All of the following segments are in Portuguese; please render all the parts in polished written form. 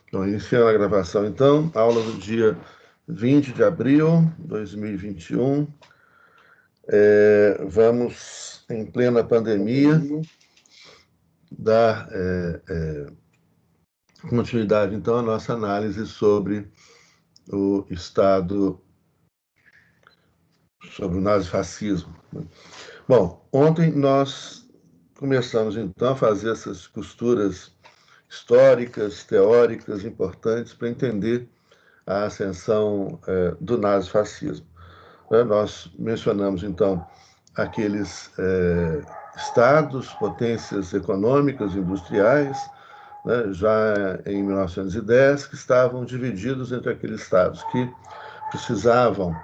Então, iniciando a gravação, então, aula do dia 20 de abril de 2021. Vamos, em plena pandemia, dar continuidade, então, à nossa análise sobre o Estado, sobre o nazifascismo. Bom, ontem nós começamos, então, a fazer essas costuras históricas, teóricas, importantes para entender a ascensão do nazifascismo. Nós mencionamos, então, aqueles estados, potências econômicas, industriais, né, já em 1910, que estavam divididos entre aqueles estados que precisavam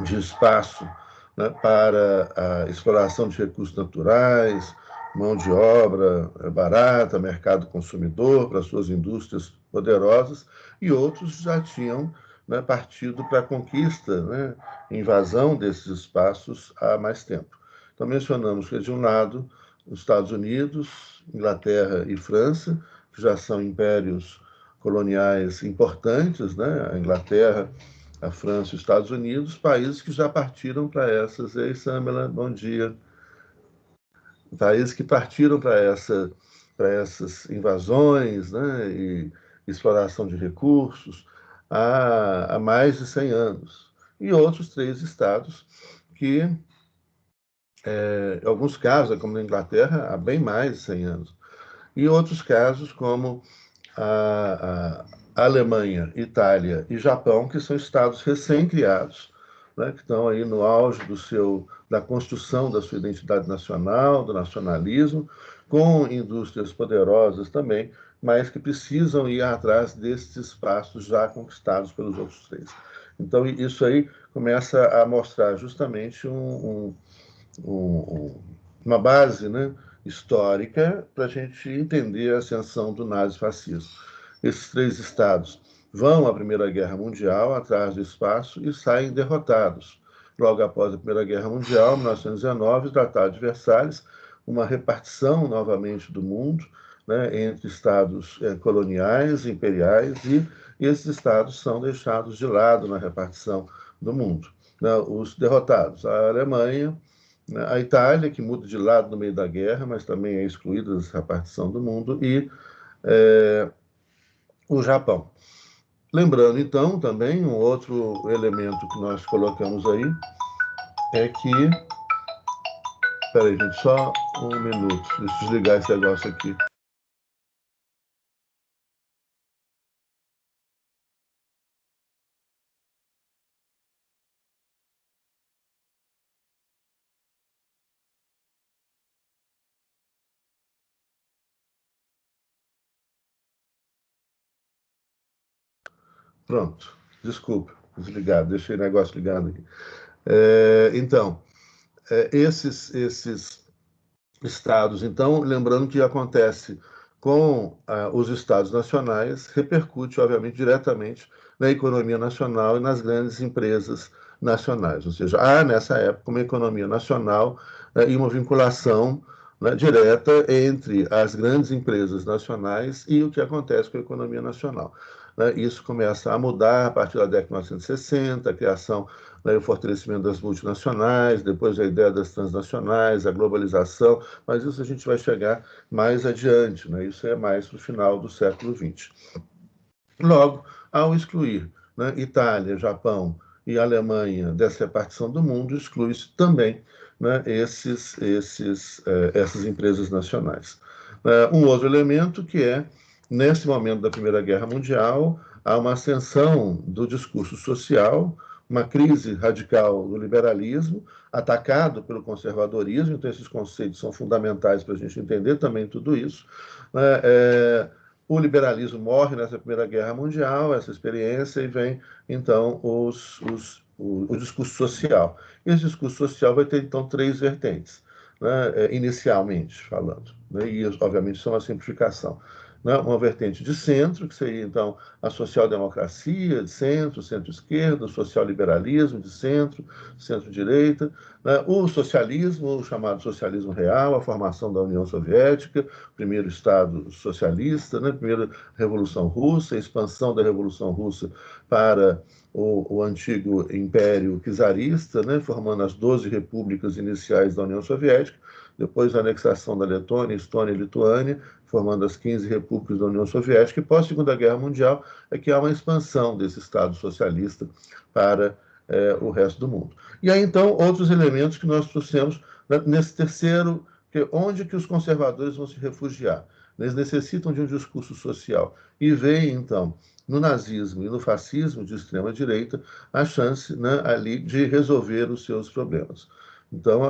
de espaço, né, para a exploração de recursos naturais, mão de obra barata, mercado consumidor para suas indústrias poderosas, e outros já tinham, né, partido para a conquista, né, invasão desses espaços há mais tempo. Então, mencionamos que, de um lado, os Estados Unidos, Inglaterra e França, que já são impérios coloniais importantes, né? A Inglaterra, a França e os Estados Unidos, países que já partiram para essas. E aí, Samela, bom dia. Países que partiram para essas invasões, né, e exploração de recursos há mais de 100 anos. E outros 3 estados que, em alguns casos, como na Inglaterra, há bem mais de 100 anos. E outros casos, como a Alemanha, Itália e Japão, que são estados recém-criados, né, que estão aí no auge da construção da sua identidade nacional, do nacionalismo, com indústrias poderosas também, mas que precisam ir atrás desses espaços já conquistados pelos outros 3. Então, isso aí começa a mostrar justamente uma base, né, histórica para a gente entender a ascensão do nazifascismo. Esses 3 estados vão à Primeira Guerra Mundial atrás do espaço e saem derrotados. Logo após a Primeira Guerra Mundial, 1919, o Tratado de Versalhes, uma repartição novamente do mundo, né, entre estados coloniais, imperiais, e esses estados são deixados de lado na repartição do mundo. Os derrotados, a Alemanha, a Itália, que muda de lado no meio da guerra, mas também é excluída dessa repartição do mundo, e o Japão. Lembrando, então, também, um outro elemento que nós colocamos aí é que... Espera aí, gente, só um minuto. Deixa eu desligar esse negócio aqui. Pronto, desculpa, desligado, deixei o negócio ligado aqui. Então, esses estados, então, lembrando que acontece com os estados nacionais, repercute, obviamente, diretamente na economia nacional e nas grandes empresas nacionais. Ou seja, há, nessa época, uma economia nacional e uma vinculação, né, direta entre as grandes empresas nacionais e o que acontece com a economia nacional. Isso começa a mudar a partir da década de 1960, a criação, né, o fortalecimento das multinacionais, depois a ideia das transnacionais, a globalização, mas isso a gente vai chegar mais adiante, né? Isso é mais para o final do século XX. Logo, ao excluir, né, Itália, Japão e Alemanha dessa repartição do mundo, exclui-se também, né, essas empresas nacionais. Um outro elemento que é, nesse momento da Primeira Guerra Mundial, há uma ascensão do discurso social, uma crise radical do liberalismo, atacado pelo conservadorismo, então esses conceitos são fundamentais para a gente entender também tudo isso. O liberalismo morre nessa Primeira Guerra Mundial, essa experiência, e vem, então, o discurso social. E esse discurso social vai ter, então, 3 vertentes, né, inicialmente falando. Né, e, obviamente, isso é uma simplificação. né, uma vertente de centro, que seria, então, a social-democracia de centro, centro-esquerda, o social-liberalismo de centro, centro-direita, né, o socialismo, o chamado socialismo real, a formação da União Soviética, primeiro Estado socialista, né, primeira Revolução Russa, a expansão da Revolução Russa para o antigo Império Czarista, né, formando as 12 repúblicas iniciais da União Soviética, depois a anexação da Letônia, Estônia e Lituânia, formando as 15 repúblicas da União Soviética, e pós-Segunda Guerra Mundial é que há uma expansão desse Estado socialista para o resto do mundo. E aí, então, outros elementos que nós trouxemos, né, nesse terceiro, onde que os conservadores vão se refugiar? Eles necessitam de um discurso social e veem, então, no nazismo e no fascismo de extrema-direita, a chance, né, ali de resolver os seus problemas. Então,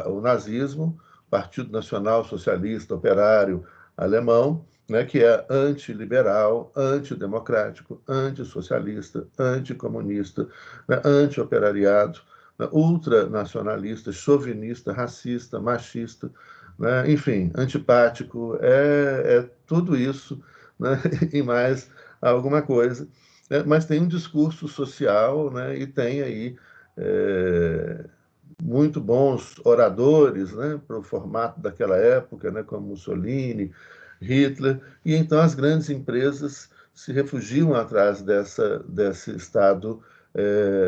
o nazismo, Partido Nacional Socialista Operário Alemão, né, que é antiliberal, antidemocrático, antissocialista, anticomunista, né, anti-operariado, né, ultranacionalista, chauvinista, racista, machista, né, enfim, antipático, tudo isso, né, e mais alguma coisa, né, mas tem um discurso social, né, e tem aí muito bons oradores, né, para o formato daquela época, né, como Mussolini, Hitler, e então as grandes empresas se refugiam atrás desse Estado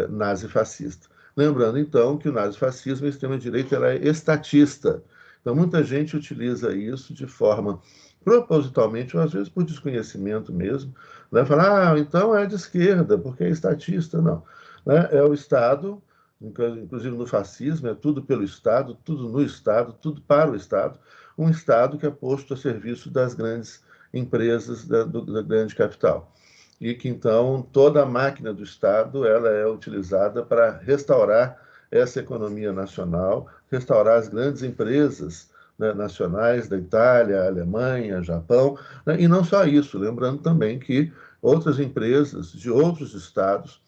nazi-fascista. Lembrando, então, que o nazifascismo, a extrema-direita, ela é estatista. Então, muita gente utiliza isso de forma propositalmente, ou às vezes por desconhecimento mesmo, né? Falar, então é de esquerda, porque é estatista. Não. Né? É o Estado, inclusive no fascismo, é tudo pelo Estado, tudo no Estado, tudo para o Estado, um Estado que é posto a serviço das grandes empresas da grande capital. E que, então, toda a máquina do Estado ela é utilizada para restaurar essa economia nacional, restaurar as grandes empresas, né, nacionais da Itália, Alemanha, Japão, né, e não só isso, lembrando também que outras empresas de outros estados,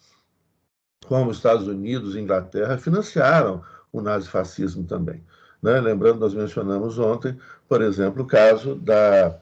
como Estados Unidos e Inglaterra, financiaram o nazifascismo também. Né? Lembrando, nós mencionamos ontem, por exemplo, o caso da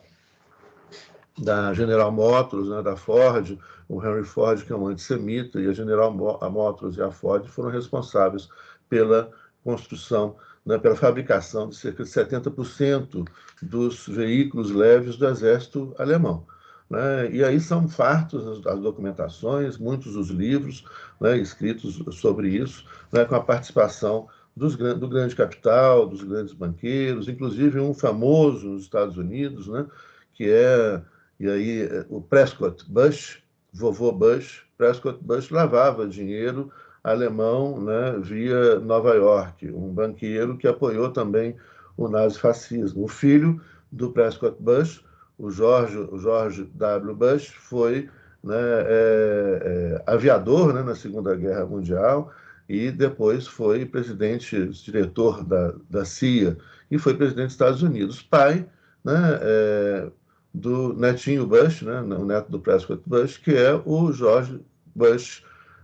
General Motors, né, da Ford, o Henry Ford, que é um antissemita, e a General Motors e a Ford foram responsáveis pela construção, né, pela fabricação de cerca de 70% dos veículos leves do exército alemão. Né? E aí são fartos as documentações, muitos os livros, né, escritos sobre isso, né, com a participação do grande capital, dos grandes banqueiros, inclusive um famoso nos Estados Unidos, né, que é e aí o Prescott Bush, vovô Bush, Prescott Bush lavava dinheiro alemão, né, via Nova York, um banqueiro que apoiou também o nazifascismo. O filho do Prescott Bush, o George W. Bush, foi, né, aviador, né, na Segunda Guerra Mundial e depois foi presidente, diretor da CIA e foi presidente dos Estados Unidos. Pai, né, do netinho Bush, né, o neto do Prescott Bush, que é o George Bush,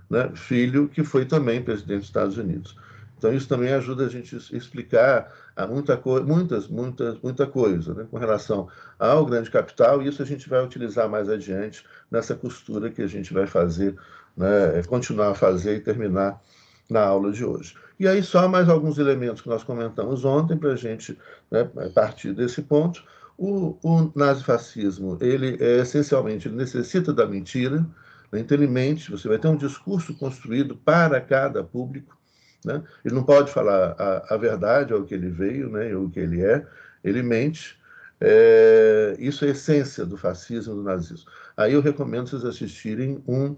né, filho, que foi também presidente dos Estados Unidos. Então, isso também ajuda a gente a explicar muita coisa, né, com relação ao grande capital, e isso a gente vai utilizar mais adiante nessa costura que a gente vai fazer, né, continuar a fazer e terminar na aula de hoje. E aí, só mais alguns elementos que nós comentamos ontem, para a gente, né, partir desse ponto. O nazifascismo, ele essencialmente ele necessita da mentira, né? Então ele mente, você vai ter um discurso construído para cada público, né? Ele não pode falar a verdade, ao que ele veio, né, ou o que ele mente. Isso é a essência do fascismo e do nazismo. Aí eu recomendo vocês assistirem um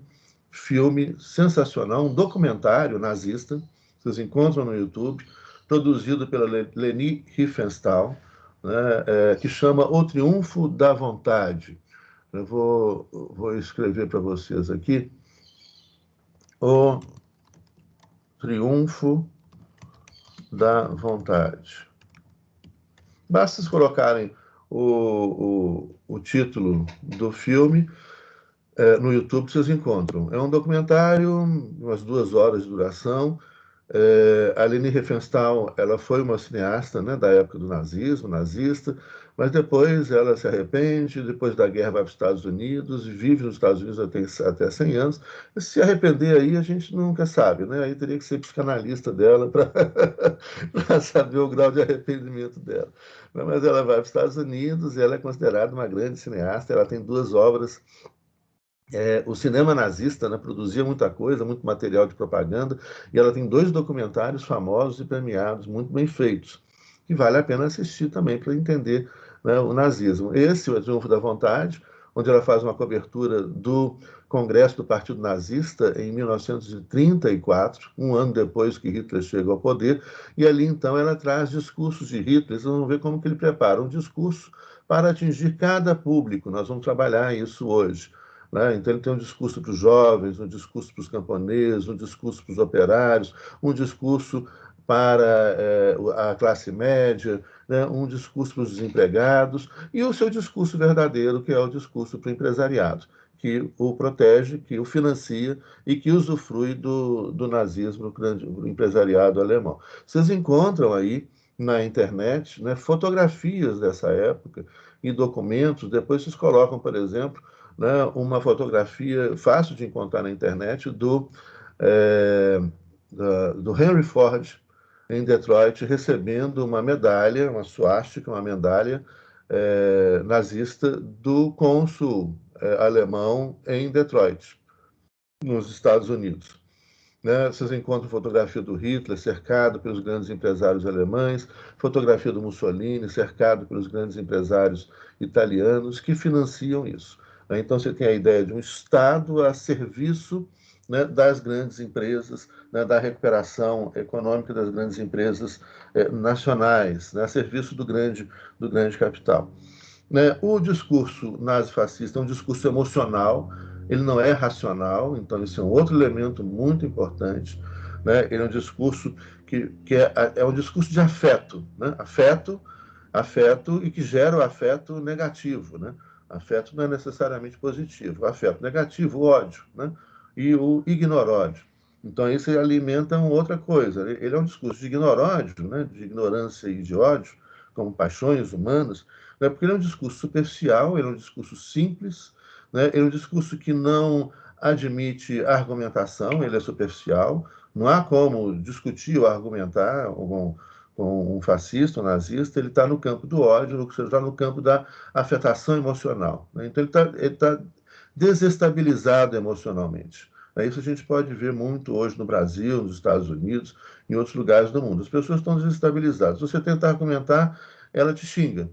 filme sensacional, um documentário nazista, vocês encontram no YouTube, produzido pela Leni Riefenstahl, né, que chama O Triunfo da Vontade. Eu vou escrever para vocês aqui. O Triunfo da Vontade. Basta vocês colocarem o título do filme no YouTube, vocês encontram. É um documentário, umas 2 horas de duração, A Leni Riefenstahl, ela foi uma cineasta, né, da época do nazismo, nazista, mas depois ela se arrepende, depois da guerra vai para os Estados Unidos, vive nos Estados Unidos até 100 anos. Se arrepender aí, a gente nunca sabe, né? Aí teria que ser psicanalista dela para saber o grau de arrependimento dela. Mas ela vai para os Estados Unidos e ela é considerada uma grande cineasta. Ela tem duas obras. O cinema nazista, né, produzia muita coisa, muito material de propaganda, e ela tem dois documentários famosos e premiados, muito bem feitos, que vale a pena assistir também para entender, né, o nazismo. Esse, O Triunfo da Vontade, onde ela faz uma cobertura do Congresso do Partido Nazista em 1934, um ano depois que Hitler chegou ao poder, e ali então ela traz discursos de Hitler. Vocês vão ver como que ele prepara um discurso para atingir cada público. Nós vamos trabalhar isso hoje. Né? Então, ele tem um discurso para os jovens, um discurso para os camponeses, um discurso para os operários, um discurso para a classe média, né? Um discurso para os desempregados, e o seu discurso verdadeiro, que é o discurso para o empresariado, que o protege, que o financia e que usufrui do nazismo, do empresariado alemão. Vocês encontram aí na internet, né, fotografias dessa época e documentos. Depois vocês colocam, por exemplo, né, uma fotografia fácil de encontrar na internet do Henry Ford em Detroit recebendo uma medalha, uma suástica, uma medalha nazista do cônsul alemão em Detroit, nos Estados Unidos. Né? Vocês encontram fotografia do Hitler cercado pelos grandes empresários alemães, fotografia do Mussolini cercado pelos grandes empresários italianos que financiam isso. Né? Então você tem a ideia de um Estado a serviço, né, das grandes empresas, né, da recuperação econômica das grandes empresas nacionais, né, a serviço do grande capital. Né? O discurso nazifascista é um discurso emocional, ele não é racional, então isso é um outro elemento muito importante. Né? Ele é um discurso que é um discurso de afeto, né? Afeto e que gera o afeto negativo. Né? Afeto não é necessariamente positivo, o afeto negativo, o ódio, né? E o ignoródio. Então isso alimenta uma outra coisa. Ele é um discurso de ignoródio, né? De ignorância e de ódio, como paixões humanas, né? Porque ele é um discurso superficial, ele é um discurso simples, né? Ele é um discurso que não admite argumentação, ele é superficial, não há como discutir ou argumentar com um fascista, um nazista. Ele está no campo do ódio, ou seja, está no campo da afetação emocional. Né? Então ele tá desestabilizado emocionalmente. Isso a gente pode ver muito hoje no Brasil, nos Estados Unidos, em outros lugares do mundo. As pessoas estão desestabilizadas. Se você tentar argumentar, ela te xinga.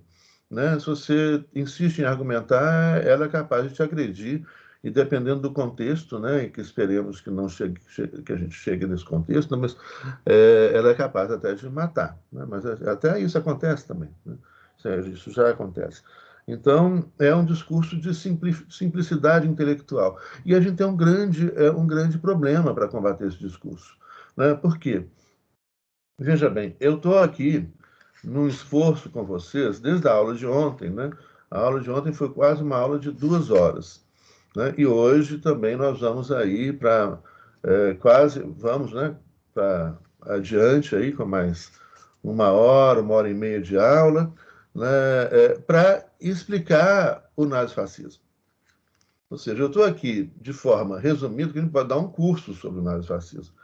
Né? Se você insiste em argumentar, ela é capaz de te agredir, e dependendo do contexto, né, e que esperemos que não chegue, que a gente chegue nesse contexto, mas ela é capaz até de matar. Né? Mas até isso acontece também. Né? Isso já acontece. Então, é um discurso de simplicidade intelectual. E a gente tem um grande problema para combater esse discurso. Né? Por quê? Veja bem, eu estou aqui num esforço com vocês desde a aula de ontem, né? A aula de ontem foi quase uma aula de 2 horas, né? E hoje também nós vamos aí para vamos, né? Para adiante aí com mais 1 hora e meia de aula, né? Para explicar o nazifascismo. Ou seja, eu estou aqui de forma resumida, que a gente pode dar um curso sobre o nazifascismo,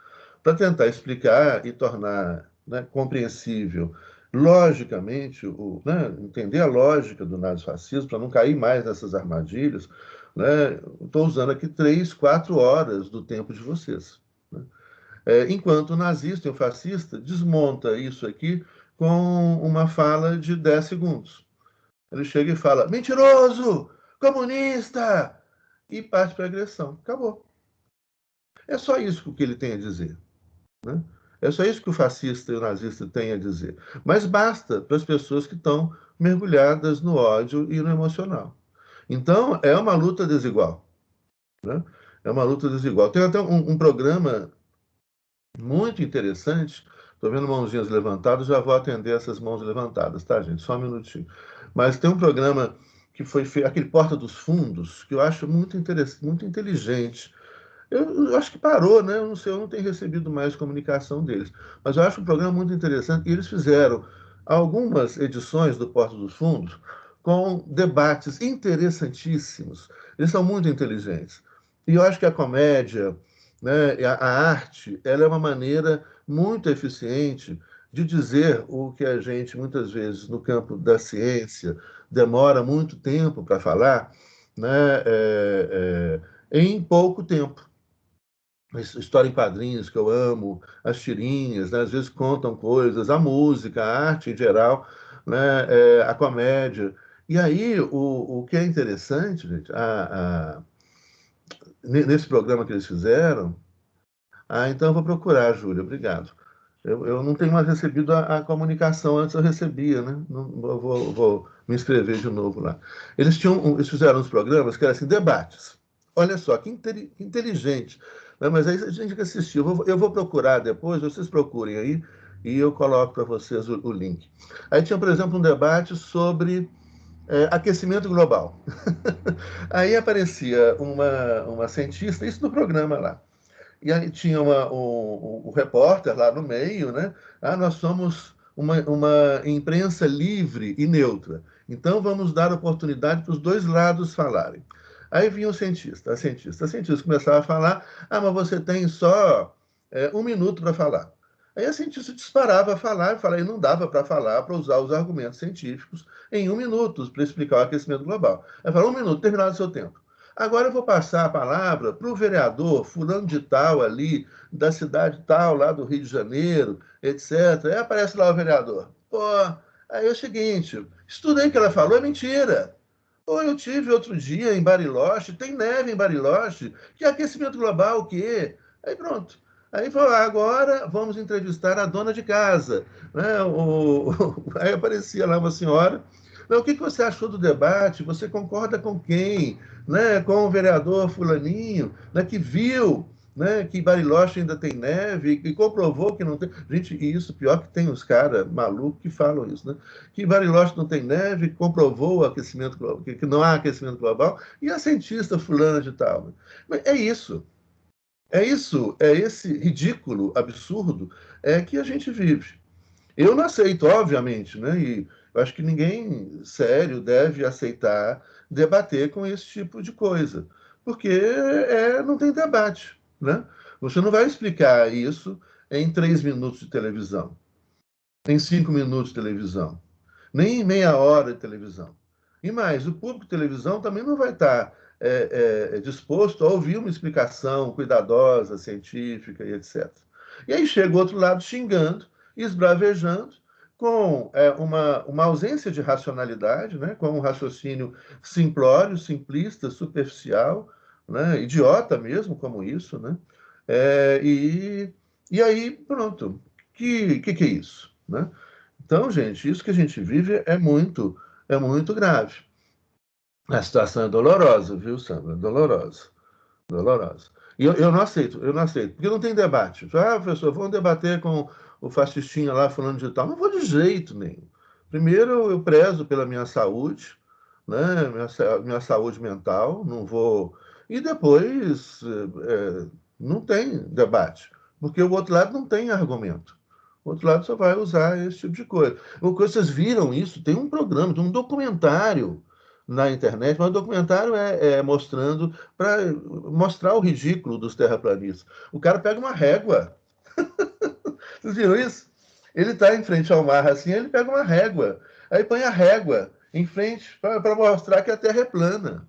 para tentar explicar e tornar, né, compreensível, logicamente, né, entender a lógica do nazifascismo, para não cair mais nessas armadilhas. Né? Estou usando aqui 3, 4 horas do tempo de vocês. Né? Enquanto o nazista e o fascista desmonta isso aqui com uma fala de 10 segundos. Ele chega e fala, mentiroso, comunista, e parte para a agressão. Acabou. É só isso que ele tem a dizer. Né? É só isso que o fascista e o nazista têm a dizer. Mas basta para as pessoas que estão mergulhadas no ódio e no emocional. Então, é uma luta desigual. Né? É uma luta desigual. Tem até um programa muito interessante. Estou vendo mãozinhas levantadas, já vou atender essas mãos levantadas, tá, gente? Só um minutinho. Mas tem um programa que foi feito, aquele Porta dos Fundos, que eu acho muito interessante, muito inteligente. Eu acho que parou, né? Eu não sei, eu não tenho recebido mais comunicação deles. Mas eu acho um programa muito interessante. E eles fizeram algumas edições do Porta dos Fundos com debates interessantíssimos. Eles são muito inteligentes. E eu acho que a comédia, né, a arte, ela é uma maneira muito eficiente de dizer o que a gente, muitas vezes, no campo da ciência, demora muito tempo para falar, né, em pouco tempo. História em quadrinhos, que eu amo, as tirinhas, né, às vezes contam coisas, a música, a arte em geral, né, a comédia. E aí, o que é interessante, gente, nesse programa que eles fizeram, então eu vou procurar, Júlia, obrigado. Eu não tenho mais recebido a comunicação, antes eu recebia, né? Não, vou me inscrever de novo lá. Eles fizeram uns programas que eram assim, debates. Olha só, que inteligente. Né? Mas aí a gente tem que assistir. Eu vou procurar depois, vocês procurem aí, e eu coloco para vocês o link. Aí tinha, por exemplo, um debate sobre aquecimento global. Aí aparecia uma cientista, isso no programa lá. E aí tinha o repórter lá no meio, né? Nós somos uma imprensa livre e neutra. Então vamos dar oportunidade para os dois lados falarem. Aí vinha o cientista, a cientista começava a falar, mas você tem só 1 minuto para falar. Aí a cientista disparava a falar, e falei, não dava para falar, para usar os argumentos científicos em 1 minuto, para explicar o aquecimento global. Aí falou, 1 minuto, terminado o seu tempo. Agora eu vou passar a palavra para o vereador, fulano de tal ali, da cidade tal, lá do Rio de Janeiro, etc. Aí aparece lá o vereador. Pô, aí é o seguinte, isso tudo aí que ela falou é mentira. Pô, eu tive outro dia em Bariloche, tem neve em Bariloche, que aquecimento global o quê? Aí pronto. Aí falou, agora vamos entrevistar a dona de casa. Né? Aí aparecia lá uma senhora. O que você achou do debate? Você concorda com quem? Né? Com o vereador fulaninho, né? Que viu, né? Que Bariloche ainda tem neve e comprovou que não tem. Gente, e isso pior que tem os caras malucos que falam isso, né? Que Bariloche não tem neve, comprovou o aquecimento global, que não há aquecimento global, e a cientista fulana de tal. Mas é isso. É isso, é esse ridículo, absurdo, que a gente vive. Eu não aceito, obviamente, né? E eu acho que ninguém sério deve aceitar debater com esse tipo de coisa, porque não tem debate, né? Você não vai explicar isso em 3 minutos de televisão, em 5 minutos de televisão, nem em meia hora de televisão. E mais, o público de televisão também não vai estar disposto a ouvir uma explicação cuidadosa, científica e etc. E aí chega o outro lado xingando, esbravejando, com uma ausência de racionalidade, né? Com um raciocínio simplório, simplista, superficial, né? Idiota mesmo, como isso, né? É, e aí, pronto. Que é isso, né? Então, gente, isso que a gente vive é muito grave. A situação é dolorosa, viu, Sandra? Dolorosa, dolorosa. E eu não aceito, eu não aceito, porque não tem debate. Professor, vamos debater com o fascistinha lá falando de tal. Não vou de jeito nenhum. Primeiro, eu prezo pela minha saúde, né? Minha saúde mental, não vou. E depois, não tem debate, porque o outro lado não tem argumento. O outro lado só vai usar esse tipo de coisa. Vocês viram isso? Tem um programa, tem um documentário na internet, mas o documentário mostrando para mostrar o ridículo dos terraplanistas. O cara pega uma régua. Vocês viram isso? Ele está em frente ao mar assim, ele pega uma régua. Aí põe a régua em frente para mostrar que a Terra é plana.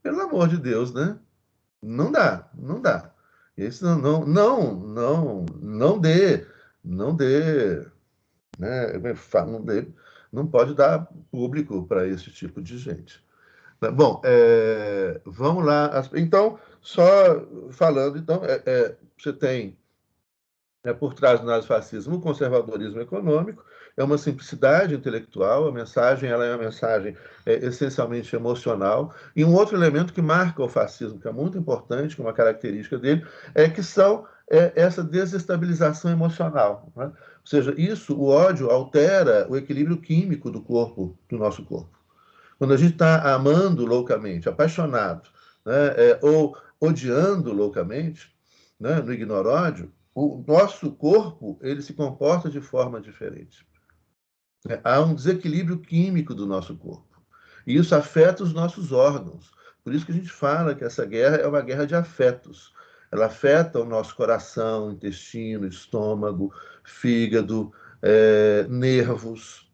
Pelo amor de Deus, né? Não dá, não dá. Esse não dê, né? Não pode dar público para esse tipo de gente. Bom, vamos lá. Então, só falando, então, você tem por trás do nazifascismo o conservadorismo econômico, é uma simplicidade intelectual, a mensagem ela é uma mensagem essencialmente emocional, e um outro elemento que marca o fascismo, que é muito importante, que é uma característica dele, que são essa desestabilização emocional. Né? Ou seja, o ódio altera o equilíbrio químico do corpo, do nosso corpo. Quando a gente está amando loucamente, apaixonado, né, ou odiando loucamente, né, no ignoródio, o nosso corpo ele se comporta de forma diferente. Há um desequilíbrio químico do nosso corpo. E isso afeta os nossos órgãos. Por isso que a gente fala que essa guerra é uma guerra de afetos. Ela afeta o nosso coração, intestino, estômago, fígado, nervos.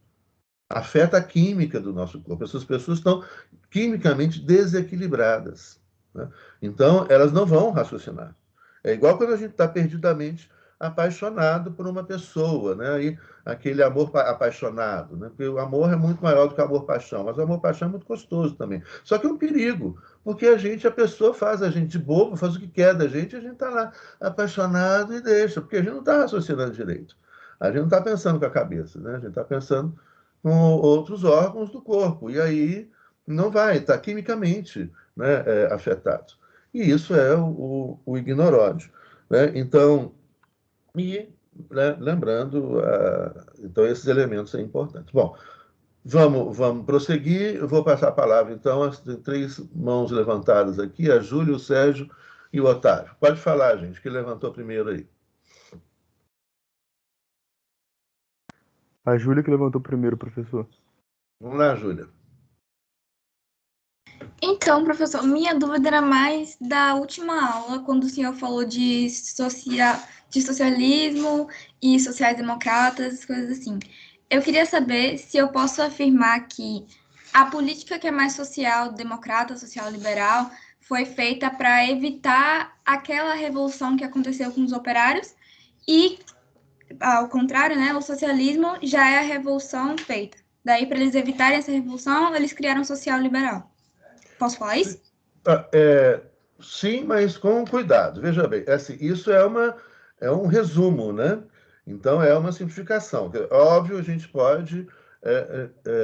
Afeta a química do nosso corpo. Essas pessoas estão quimicamente desequilibradas, né? Então, elas não vão raciocinar. É igual quando a gente está perdidamente apaixonado por uma pessoa, né? Aí, aquele amor apaixonado, né? Porque o amor é muito maior do que o amor-paixão, mas o amor-paixão é muito gostoso também. Só que é um perigo, porque a pessoa faz a gente de bobo, faz o que quer da gente, e a gente está lá apaixonado e deixa, porque a gente não está raciocinando direito. A gente não está pensando com a cabeça, né? A gente está pensando com outros órgãos do corpo, e aí não vai, está quimicamente, né, afetado. E isso é o ignoródio, né? Então, e né, lembrando, então esses elementos são importantes. Bom, vamos prosseguir. Eu vou passar a palavra, então, às três mãos levantadas aqui, a Júlia, o Sérgio e o Otávio. Pode falar, gente, que levantou primeiro aí. A Júlia que levantou primeiro, professor. Vamos lá, Júlia. Então, professor, minha dúvida era mais da última aula, quando o senhor falou de socialismo e sociais-democratas, coisas assim. Eu queria saber se eu posso afirmar que a política que é mais social-democrata, social-liberal, foi feita para evitar aquela revolução que aconteceu com os operários e, ao contrário, né, o socialismo já é a revolução feita. Daí, para eles evitarem essa revolução, eles criaram o social-liberal. Posso falar isso? Sim, mas com cuidado. Veja bem, assim, isso é um resumo, né? Então, é uma simplificação. Óbvio, a gente pode...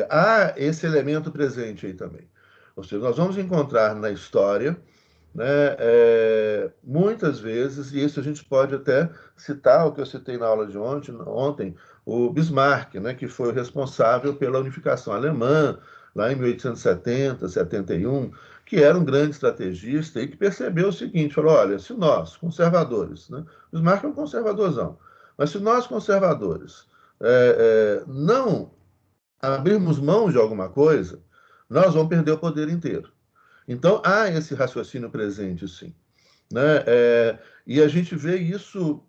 há esse elemento presente aí também. Ou seja, nós vamos encontrar na história, né, muitas vezes, e isso a gente pode até citar o que eu citei na aula de ontem, o Bismarck, né, que foi o responsável pela unificação alemã, lá em 1870, 71, que era um grande estrategista e que percebeu o seguinte, falou, olha, se nós, conservadores, né, Bismarck é um conservadorzão, mas se nós, conservadores, não abrirmos mão de alguma coisa, nós vamos perder o poder inteiro. Então, há esse raciocínio presente, sim, né? E a gente vê isso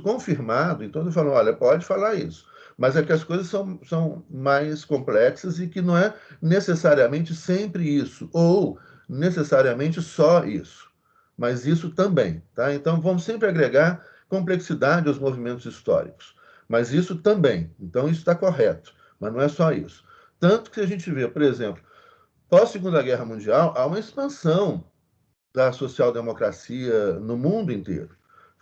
confirmado, então ele fala, olha, pode falar isso, mas é que as coisas são mais complexas e que não é necessariamente sempre isso, ou necessariamente só isso, mas isso também, tá? Então, vamos sempre agregar complexidade aos movimentos históricos, mas isso também, então isso está correto, mas não é só isso. Tanto que a gente vê, por exemplo, pós-Segunda Guerra Mundial, há uma expansão da social-democracia no mundo inteiro.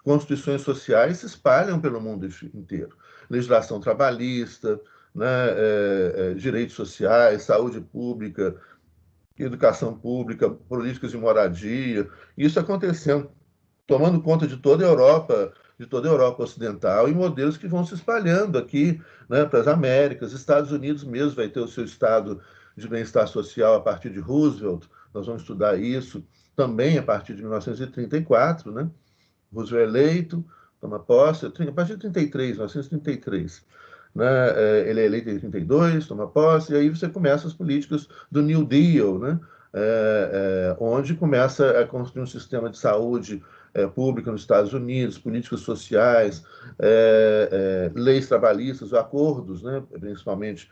Constituições sociais se espalham pelo mundo inteiro. Legislação trabalhista, né, direitos sociais, saúde pública, educação pública, políticas de moradia, isso acontecendo, tomando conta de toda a Europa Ocidental, e modelos que vão se espalhando aqui, né, para as Américas. Estados Unidos mesmo vai ter o seu estado de bem-estar social a partir de Roosevelt, nós vamos estudar isso também a partir de 1934, né? Roosevelt eleito, toma posse, a partir de 33, 1933. Né? Ele é eleito em 32, toma posse, e aí você começa as políticas do New Deal, né? Onde começa a construir um sistema de saúde pública nos Estados Unidos, políticas sociais, leis trabalhistas, acordos, né? Principalmente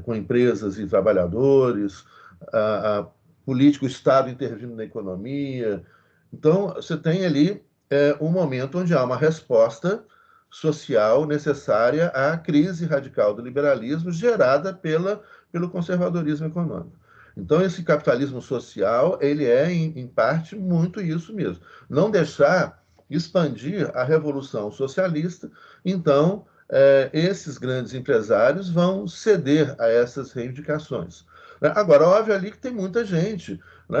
com empresas e trabalhadores, a política, o Estado intervindo na economia. Então, você tem ali um momento onde há uma resposta social necessária à crise radical do liberalismo gerada pelo conservadorismo econômico. Então, esse capitalismo social, ele é, em parte, muito isso mesmo. Não deixar expandir a revolução socialista, então, esses grandes empresários vão ceder a essas reivindicações. Agora, óbvio ali que tem muita gente, né,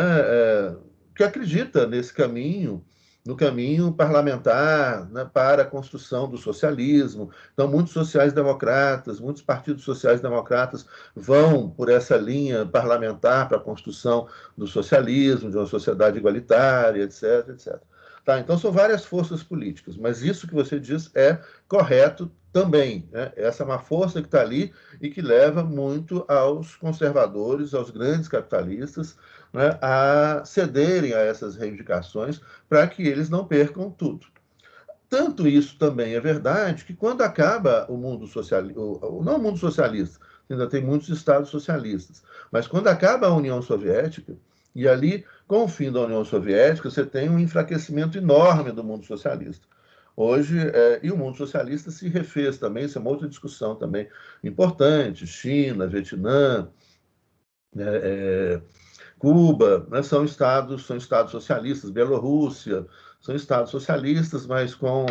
que acredita nesse caminho, no caminho parlamentar, né, para a construção do socialismo. Então, muitos sociais-democratas, muitos partidos sociais-democratas vão por essa linha parlamentar para a construção do socialismo, de uma sociedade igualitária, etc, etc. Tá, então, são várias forças políticas, mas isso que você diz é correto também. Né? Essa é uma força que está ali e que leva muito aos conservadores, aos grandes capitalistas, né, a cederem a essas reivindicações para que eles não percam tudo. Tanto isso também é verdade que quando acaba o mundo socialista, não o mundo socialista, ainda tem muitos estados socialistas, mas quando acaba a União Soviética, e ali, com o fim da União Soviética, você tem um enfraquecimento enorme do mundo socialista. Hoje, e o mundo socialista se refez também, isso é uma outra discussão também importante, China, Vietnã, Cuba, né, são estados socialistas, Bielorrússia, são estados socialistas, mas com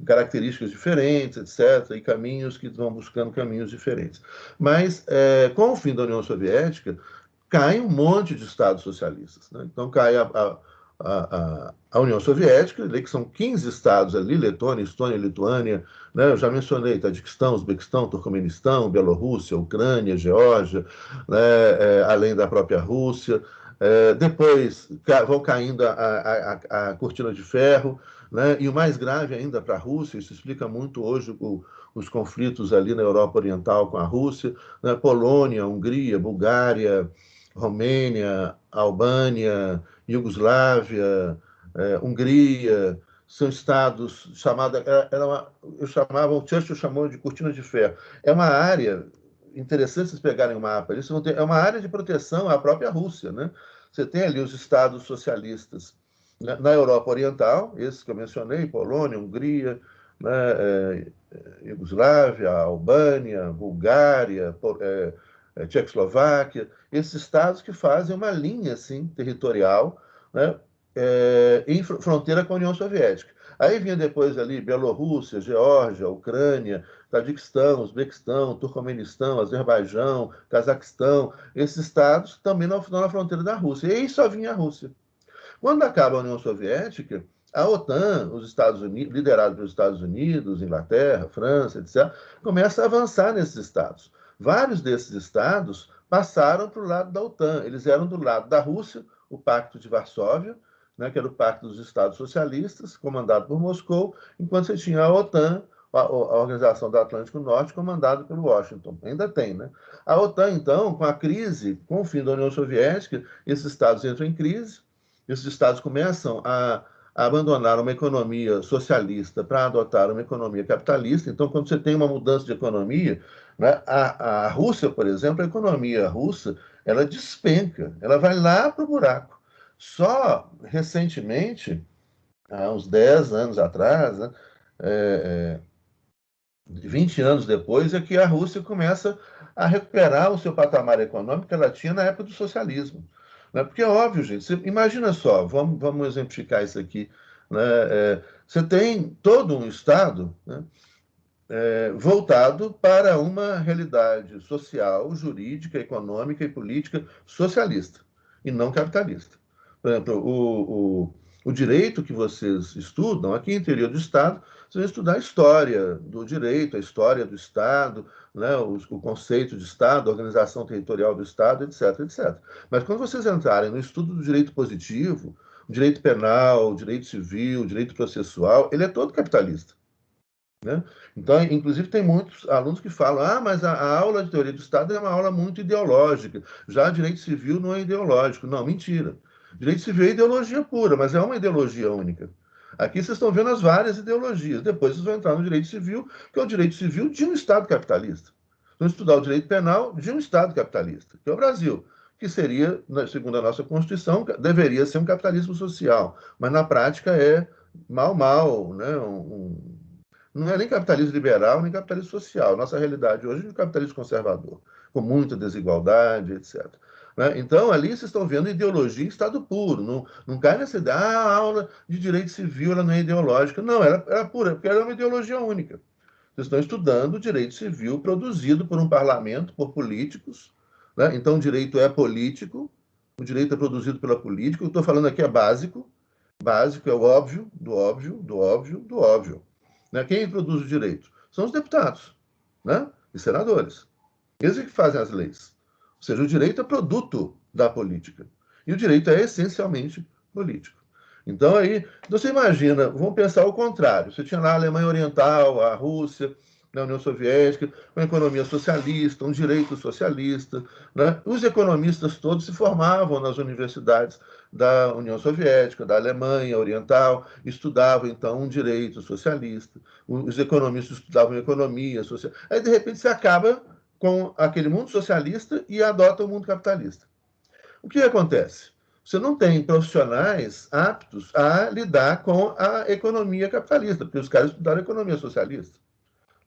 características diferentes, etc., e caminhos que vão buscando caminhos diferentes. Mas, com o fim da União Soviética, cai um monte de estados socialistas. Né? Então, cai a União Soviética, que são 15 estados ali, Letônia, Estônia, Lituânia, né? Eu já mencionei Tadiquistão, Uzbequistão, Turcomenistão, Bielorrússia, Ucrânia, Geórgia, né? Além da própria Rússia. Depois vão caindo a cortina de ferro, né? E o mais grave ainda para a Rússia, isso explica muito hoje os conflitos ali na Europa Oriental com a Rússia, né? Polônia, Hungria, Bulgária, Romênia, Albânia, Iugoslávia, Hungria, são estados chamados, o Churchill chamou de cortina de ferro. É uma área, interessante vocês pegarem o mapa, é uma área de proteção à própria Rússia, né? Você tem ali os estados socialistas, né, na Europa Oriental, esses que eu mencionei, Polônia, Hungria, né, Iugoslávia, Albânia, Bulgária, Tchecoslováquia, esses estados que fazem uma linha assim, territorial, né, em fronteira com a União Soviética. Aí vinha depois ali Bielorrússia, Geórgia, Ucrânia, Tadiquistão, Uzbequistão, Turcomenistão, Azerbaijão, Cazaquistão, esses estados também não na fronteira da Rússia. E aí só vinha a Rússia. Quando acaba a União Soviética, a OTAN, os Estados Unidos, liderado pelos Estados Unidos, Inglaterra, França, etc., começa a avançar nesses estados. Vários desses estados passaram para o lado da OTAN. Eles eram do lado da Rússia, o Pacto de Varsóvia, né, que era o Pacto dos Estados Socialistas, comandado por Moscou, enquanto você tinha a OTAN, a Organização do Atlântico Norte, comandada pelo Washington. Ainda tem, né? A OTAN, então, com a crise, com o fim da União Soviética, esses estados entram em crise, esses estados começam a abandonar uma economia socialista para adotar uma economia capitalista. Então, quando você tem uma mudança de economia, né, a Rússia, por exemplo, a economia russa, ela despenca, ela vai lá para o buraco. Só recentemente, há uns 10 anos atrás, né, 20 anos depois, é que a Rússia começa a recuperar o seu patamar econômico que ela tinha na época do socialismo. Né? Porque é óbvio, gente, você, imagina só, vamos exemplificar isso aqui. Né? Você tem todo um Estado, né, voltado para uma realidade social, jurídica, econômica e política socialista, e não capitalista. Por exemplo, o direito que vocês estudam, aqui no interior do Estado, vocês vão estudar a história do direito, a história do Estado, né, o conceito de Estado, a organização territorial do Estado, etc, etc. Mas quando vocês entrarem no estudo do direito positivo, o direito penal, o direito civil, o direito processual, ele é todo capitalista. Né? Então, inclusive, tem muitos alunos que falam: mas a aula de teoria do Estado é uma aula muito ideológica, já direito civil não é ideológico. Não, mentira. Direito civil é ideologia pura, mas é uma ideologia única. Aqui vocês estão vendo as várias ideologias. Depois vocês vão entrar no direito civil, que é o direito civil de um Estado capitalista. Vão estudar o direito penal de um Estado capitalista, que é o Brasil, que seria, segundo a nossa Constituição, deveria ser um capitalismo social, mas na prática é mal, né? Não é nem capitalismo liberal, nem capitalismo social. Nossa realidade hoje é um capitalismo conservador, com muita desigualdade, etc. Né? Então, ali vocês estão vendo ideologia em estado puro. Não cai nessa ideia, a aula de direito civil ela não é ideológica. Não, era pura, porque era uma ideologia única. Vocês estão estudando direito civil produzido por um parlamento, por políticos. Né? Então, o direito é político, o direito é produzido pela política. O que eu estou falando aqui é básico. básico é o óbvio, do óbvio, do óbvio, do óbvio. Né? Quem produz o direito? São os deputados, né? E senadores. Eles que fazem as leis. Ou seja, o direito é produto da política. E o direito é essencialmente político. Então, aí, você imagina, vamos pensar o contrário. Você tinha lá a Alemanha Oriental, a Rússia, na União Soviética, uma economia socialista, um direito socialista. Né? Os economistas todos se formavam nas universidades da União Soviética, da Alemanha Oriental, estudavam, então, um direito socialista. Os economistas estudavam economia social. Aí, de repente, você acaba com aquele mundo socialista e adota o mundo capitalista. O que acontece? Você não tem profissionais aptos a lidar com a economia capitalista, porque os caras estudaram economia socialista.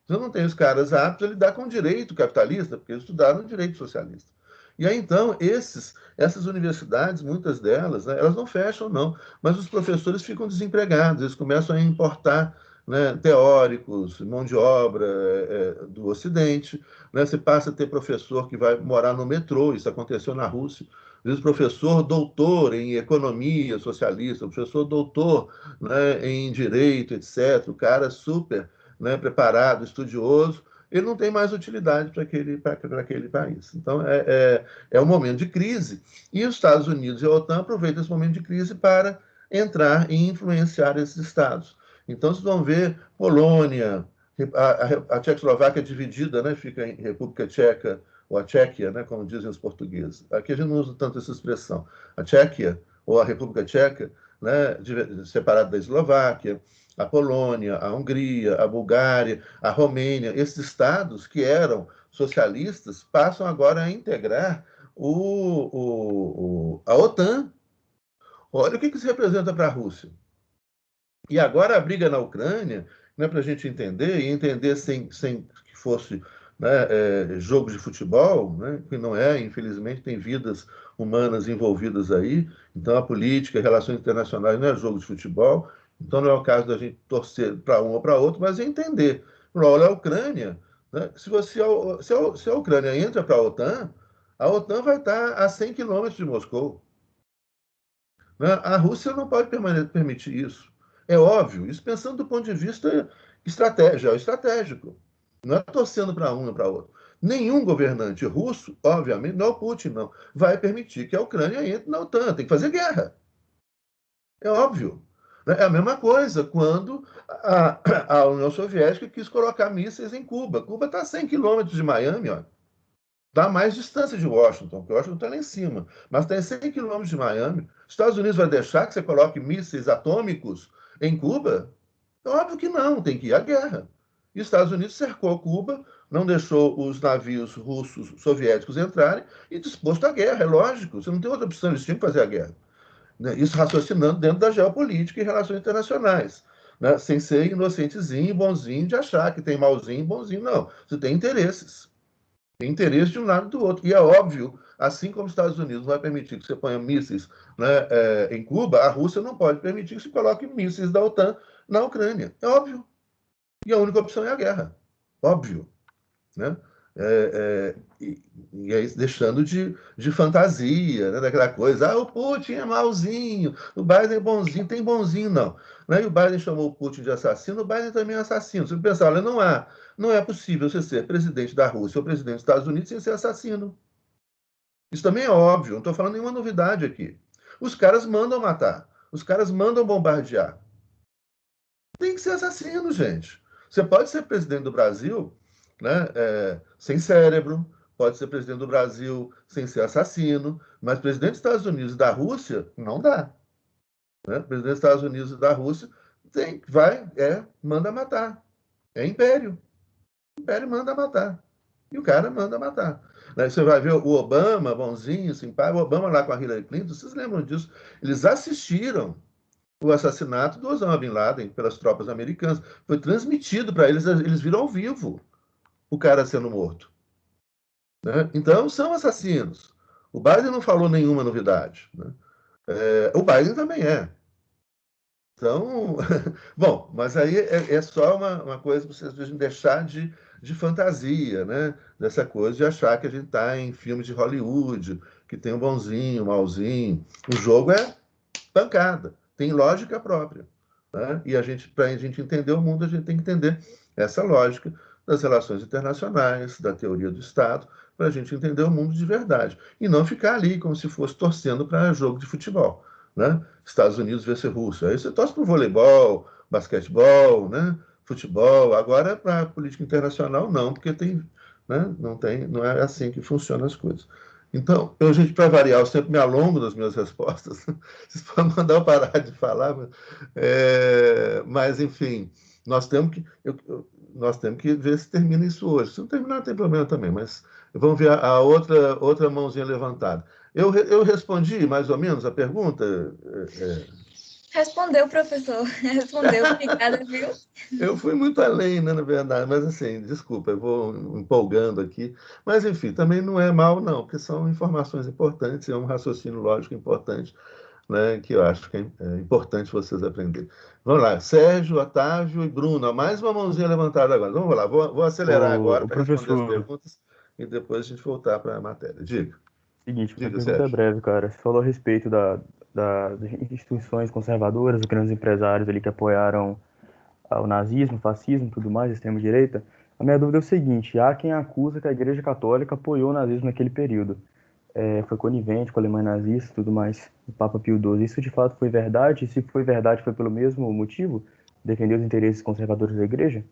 Você não tem os caras aptos a lidar com o direito capitalista, porque eles estudaram direito socialista. E aí, então, essas universidades, muitas delas, né, elas não fecham, não, mas os professores ficam desempregados, eles começam a importar, né, teóricos, mão de obra do Ocidente. Né, você passa a ter professor que vai morar no metrô, isso aconteceu na Rússia. Às vezes, professor doutor em economia socialista, professor doutor, né, em direito, etc. O cara super, né, preparado, estudioso, ele não tem mais utilidade para aquele país. Então, é um momento de crise. E os Estados Unidos e a OTAN aproveitam esse momento de crise para entrar e influenciar esses estados. Então, vocês vão ver Polônia, a Tchecoslováquia é dividida, né, fica em República Tcheca, ou a Tchequia, né, como dizem os portugueses. Aqui a gente não usa tanto essa expressão. A Tchequia, ou a República Tcheca, né, separada da Eslováquia, a Polônia, a Hungria, a Bulgária, a Romênia, esses estados que eram socialistas passam agora a integrar a OTAN. Olha o que isso representa para a Rússia. E agora a briga na Ucrânia, né, para a gente entender, e entender sem que fosse, né, jogo de futebol, né, que não é, infelizmente, tem vidas humanas envolvidas aí, então a política, relações internacionais não é jogo de futebol, então não é o caso da gente torcer para um ou para outro, mas entender. Olha, a Ucrânia, né, se a Ucrânia entra para a OTAN vai estar a 100 quilômetros de Moscou. Né? A Rússia não pode permitir isso. É óbvio, isso pensando do ponto de vista geoestratégico. Não é torcendo para um ou para outro. Nenhum governante russo, obviamente, não é o Putin, não, vai permitir que a Ucrânia entre na OTAN. Tem que fazer guerra. É óbvio. É a mesma coisa quando a União Soviética quis colocar mísseis em Cuba. Cuba está a 100 quilômetros de Miami, ó. Dá mais distância de Washington, porque Washington está lá em cima. Mas está em 100 quilômetros de Miami. Os Estados Unidos vai deixar que você coloque mísseis atômicos em Cuba? É óbvio que não, tem que ir à guerra. E os Estados Unidos cercou Cuba, não deixou os navios russos, soviéticos entrarem e disposto à guerra, é lógico. Você não tem outra opção, eles tinham que fazer a guerra. Isso raciocinando dentro da geopolítica e relações internacionais. Né? Sem ser inocentezinho, bonzinho de achar que tem malzinho e bonzinho, não. Você tem interesses. Tem interesse de um lado e do outro. E é óbvio, assim como os Estados Unidos não vai permitir que você ponha mísseis, né, em Cuba, a Rússia não pode permitir que se coloque mísseis da OTAN na Ucrânia. É óbvio. E a única opção é a guerra. Óbvio. Né? E aí deixando de fantasia, né? Daquela coisa, o Putin é malzinho, o Biden é bonzinho, tem bonzinho não. Né? E o Biden chamou o Putin de assassino, o Biden também é assassino. Você pensa, olha, não é possível você ser presidente da Rússia ou presidente dos Estados Unidos sem ser assassino. Isso também é óbvio, não estou falando nenhuma novidade aqui. Os caras mandam matar, os caras mandam bombardear. Tem que ser assassino, gente. Você pode ser presidente do Brasil, né, sem cérebro, pode ser presidente do Brasil sem ser assassino, mas presidente dos Estados Unidos e da Rússia não dá. Né? Presidente dos Estados Unidos e da Rússia manda matar. É império. O império manda matar. E o cara manda matar. Né? Você vai ver o Obama, bonzinho, simpático, o Obama lá com a Hillary Clinton, vocês lembram disso? Eles assistiram o assassinato do Osama Bin Laden pelas tropas americanas. Foi transmitido para eles, eles viram ao vivo o cara sendo morto. Né? Então, são assassinos. O Biden não falou nenhuma novidade. Né? O Biden também é. Então, bom, mas aí é só uma coisa para vocês deixar de fantasia, né? Dessa coisa de achar que a gente está em filmes de Hollywood, que tem um bonzinho, um malzinho. O jogo é pancada. tem lógica própria, né? E para a gente entender o mundo, a gente tem que entender essa lógica das relações internacionais, da teoria do Estado, para a gente entender o mundo de verdade. E não ficar ali como se fosse torcendo para jogo de futebol, né? Estados Unidos versus Rússia. Aí você torce para o voleibol, basquetebol, né? Futebol. Agora, para a política internacional, não, porque tem, né? Não é assim que funcionam as coisas. Então, gente, para variar, eu sempre me alongo das minhas respostas. Vocês podem mandar eu parar de falar, mas enfim, nós temos que, nós temos que ver se termina isso hoje. Se não terminar, não tem problema também, mas vamos ver a outra mãozinha levantada. Eu respondi mais ou menos a pergunta? Respondeu, professor. Respondeu. Obrigada, viu? Eu fui muito além, né, na verdade, mas assim, desculpa, eu vou empolgando aqui. Mas, enfim, também não é mal, não, porque são informações importantes, é um raciocínio lógico importante, né, que eu acho que é importante vocês aprenderem. Vamos lá, Sérgio, Otávio e Bruno, mais uma mãozinha levantada agora. Vamos lá, vou acelerar agora para responder as perguntas e depois a gente voltar para a matéria. Diga. Seguinte, minha pergunta Sérgio. é breve, cara. Você falou a respeito das instituições conservadoras, os grandes empresários ali que apoiaram o nazismo, o fascismo, tudo mais, a extrema-direita. A minha dúvida é o seguinte: há quem acusa que a Igreja Católica apoiou o nazismo naquele período. Foi conivente com a Alemanha nazista e tudo mais, o Papa Pio XII. Isso de fato foi verdade? E se foi verdade, foi pelo mesmo motivo? Defender os interesses conservadores da Igreja?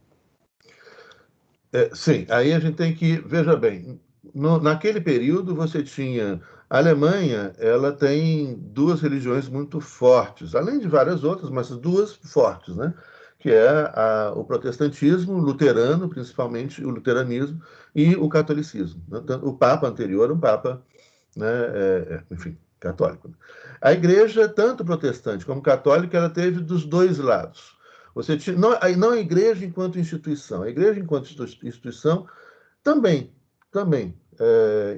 Sim, aí a gente tem que, veja bem, naquele período você tinha a Alemanha, ela tem duas religiões muito fortes, além de várias outras, mas duas fortes, né? Que é o protestantismo luterano, principalmente o luteranismo, e o catolicismo. O Papa anterior, um Papa, né, enfim, católico. A Igreja, tanto protestante como católica, ela teve dos dois lados. Você tinha, não a igreja enquanto instituição. A igreja enquanto instituição também,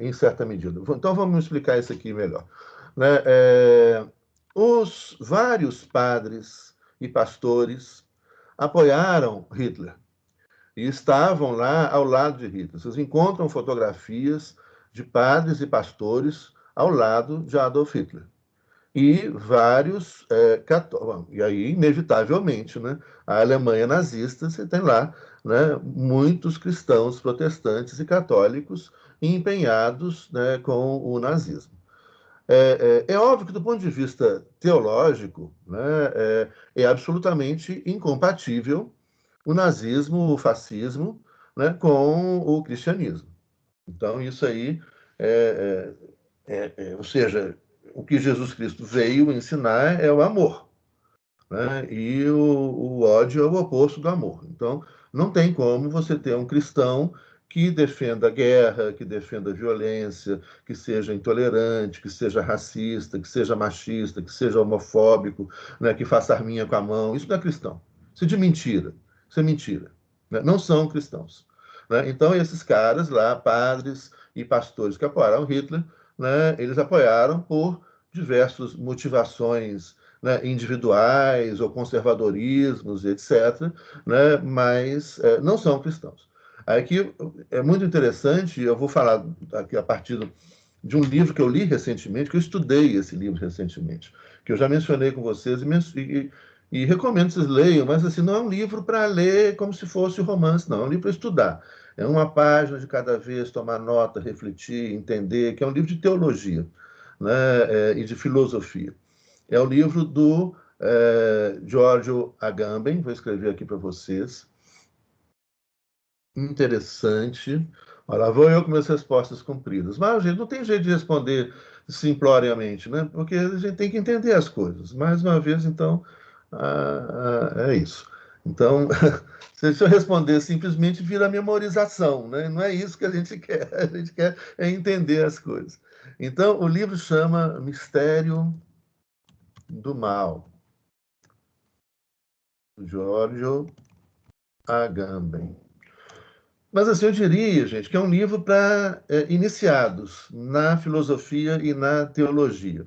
em certa medida. Então vamos explicar isso aqui melhor. Né? Os vários padres e pastores apoiaram Hitler e estavam lá ao lado de Hitler. Vocês encontram fotografias de padres e pastores ao lado de Adolf Hitler e vários católicos. E aí, inevitavelmente, né, a Alemanha nazista, você tem lá, né, muitos cristãos protestantes e católicos empenhados, né, com o nazismo. É óbvio que, do ponto de vista teológico, né, é absolutamente incompatível o nazismo, o fascismo, né, com o cristianismo. Então, isso aí ou seja, o que Jesus Cristo veio ensinar é o amor, né? E o ódio é o oposto do amor. Então, não tem como você ter um cristão que defenda a guerra, que defenda a violência, que seja intolerante, que seja racista, que seja machista, que seja homofóbico, né? Que faça arminha com a mão. Isso não é cristão. Isso é de mentira. Isso é mentira. Né? Não são cristãos. Né? Então, esses caras lá, padres e pastores que apoiaram Hitler, né? Eles apoiaram por diversas motivações, né, individuais ou conservadorismos, etc., né, mas não são cristãos. Aqui é muito interessante, eu vou falar aqui a partir de um livro que eu li recentemente, que eu estudei esse livro recentemente, que eu já mencionei com vocês e recomendo que vocês leiam, mas assim, não é um livro para ler como se fosse romance, não, é um livro para estudar. É uma página de cada vez, tomar nota, refletir, entender, que é um livro de teologia, né, e de filosofia. É o livro do Giorgio Agamben, vou escrever aqui para vocês. Interessante. Olha, lá vou eu com minhas respostas compridas. Mas, gente, não tem jeito de responder simploriamente, né? Porque a gente tem que entender as coisas. Mais uma vez, então, é isso. Então, se eu responder simplesmente, vira memorização, né? Não é isso que a gente quer. A gente quer entender as coisas. Então, o livro chama Mistério do Mal. Giorgio Agamben. Mas assim, eu diria, gente, que é um livro para iniciados na filosofia e na teologia.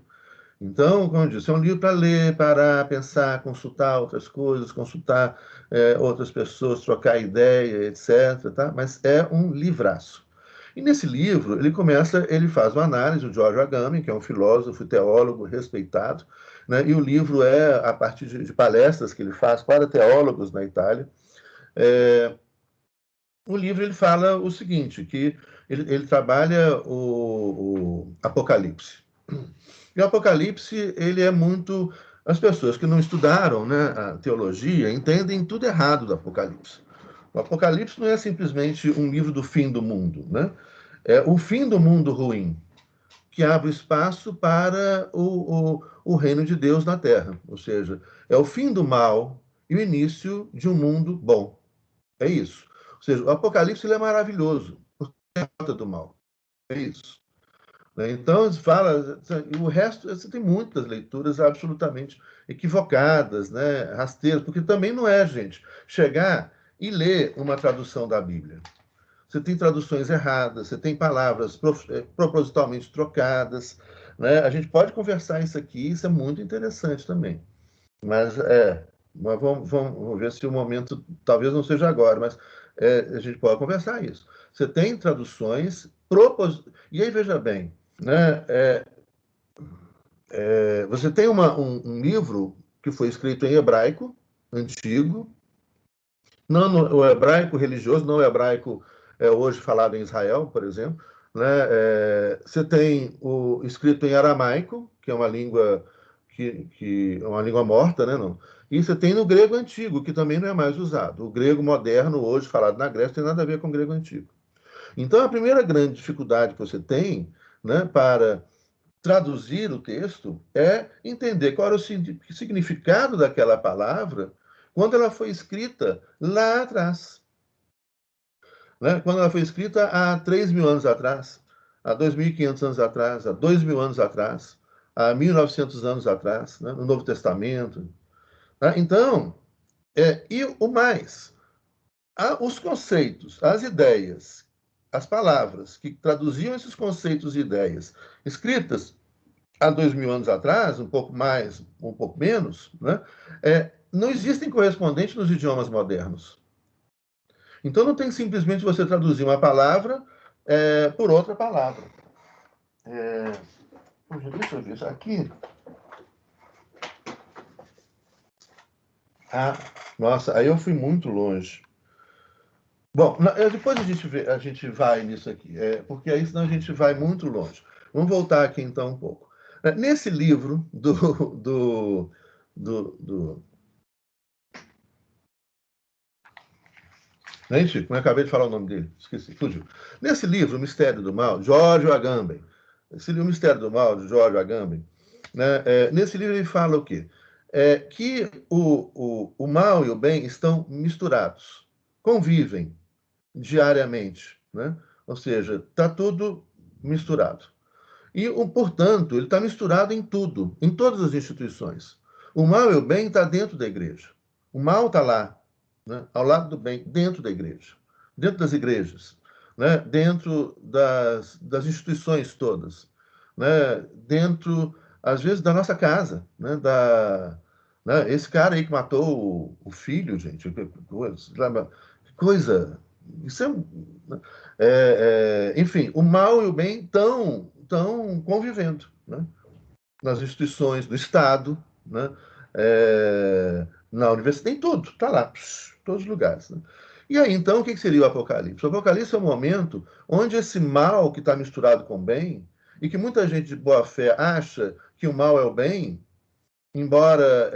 Então, como eu disse, é um livro para ler, parar, pensar, consultar outras coisas, consultar outras pessoas, trocar ideia, etc. Tá? Mas é um livraço. E nesse livro, ele faz uma análise, o Giorgio Agamben, que é um filósofo e teólogo respeitado, né? E o livro é a partir de palestras que ele faz para teólogos na Itália. O livro ele fala o seguinte, que ele trabalha o Apocalipse. E o Apocalipse, ele é muito... As pessoas que não estudaram, né, a teologia entendem tudo errado do Apocalipse. O Apocalipse não é simplesmente um livro do fim do mundo, né? É o fim do mundo ruim, que abre espaço para o reino de Deus na Terra. Ou seja, é o fim do mal e o início de um mundo bom. É isso. Ou seja, o Apocalipse ele é maravilhoso, porque é a derrota do mal. É isso. Então, fala, o resto, você tem muitas leituras absolutamente equivocadas, né, rasteiras, porque também não é, gente, chegar e ler uma tradução da Bíblia. Você tem traduções erradas, você tem palavras propositalmente trocadas, né? A gente pode conversar isso aqui, isso é muito interessante também. Mas vamos ver se o momento, talvez não seja agora, mas a gente pode conversar isso. Você tem traduções e aí veja bem, né? Você tem um livro que foi escrito em hebraico antigo, não o hebraico religioso, não o hebraico hoje falado em Israel, por exemplo, né? Você tem o escrito em aramaico, que é uma língua que é uma língua morta, né? Não. E você tem no grego antigo, que também não é mais usado. O grego moderno, hoje falado na Grécia, tem nada a ver com o grego antigo. Então, a primeira grande dificuldade que você tem, né, para traduzir o texto é entender qual era o significado daquela palavra quando ela foi escrita lá atrás. Né? Quando ela foi escrita há 3.000 anos atrás, há 2.500 anos atrás, há 2.000 anos atrás, há 1.900 anos atrás, né? No Novo Testamento. Né? Então, e o mais, os conceitos, as ideias, as palavras que traduziam esses conceitos e ideias escritas há 2.000 anos atrás, um pouco mais, um pouco menos, né? Não existem correspondentes nos idiomas modernos. Então, não tem simplesmente você traduzir uma palavra por outra palavra. Deixa eu ver isso aqui. Nossa, aí eu fui muito longe. Bom, depois a gente vai nisso aqui, porque aí senão a gente vai muito longe. Vamos voltar aqui então um pouco. Nesse livro do Gente, como eu acabei de falar o nome dele, esqueci, fugiu. Nesse livro, O Mistério do Mal, Giorgio Agamben, esse livro, O Mistério do Mal, de Giorgio Agamben, né, nesse livro ele fala o quê? Que o mal e o bem estão misturados, convivem diariamente, né? Ou seja, está tudo misturado. E, portanto, ele está misturado em tudo, em todas as instituições. O mal e o bem está dentro da igreja. O mal está lá, né, ao lado do bem, dentro da igreja, dentro das igrejas, né, dentro das instituições todas, né, dentro, às vezes, da nossa casa, né, né, esse cara aí que matou o filho, gente, que coisa, isso enfim, o mal e o bem estão convivendo, né, nas instituições do Estado, né, na universidade, tem tudo, está lá, todos os lugares. Né? E aí, então, o que seria o Apocalipse? O Apocalipse é um momento onde esse mal que está misturado com o bem, e que muita gente de boa fé acha que o mal é o bem, embora...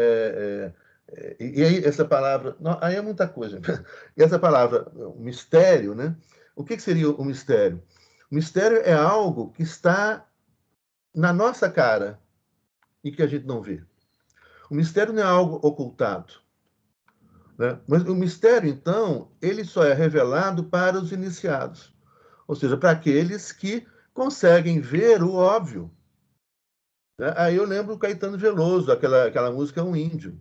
e aí, essa palavra... Não, aí é muita coisa. E essa palavra, o mistério, né? O que seria o mistério? O mistério é algo que está na nossa cara e que a gente não vê. O mistério não é algo ocultado. Né? Mas o mistério, então, ele só é revelado para os iniciados. Ou seja, para aqueles que conseguem ver o óbvio. Né? Aí eu lembro o Caetano Veloso, aquela música Um Índio.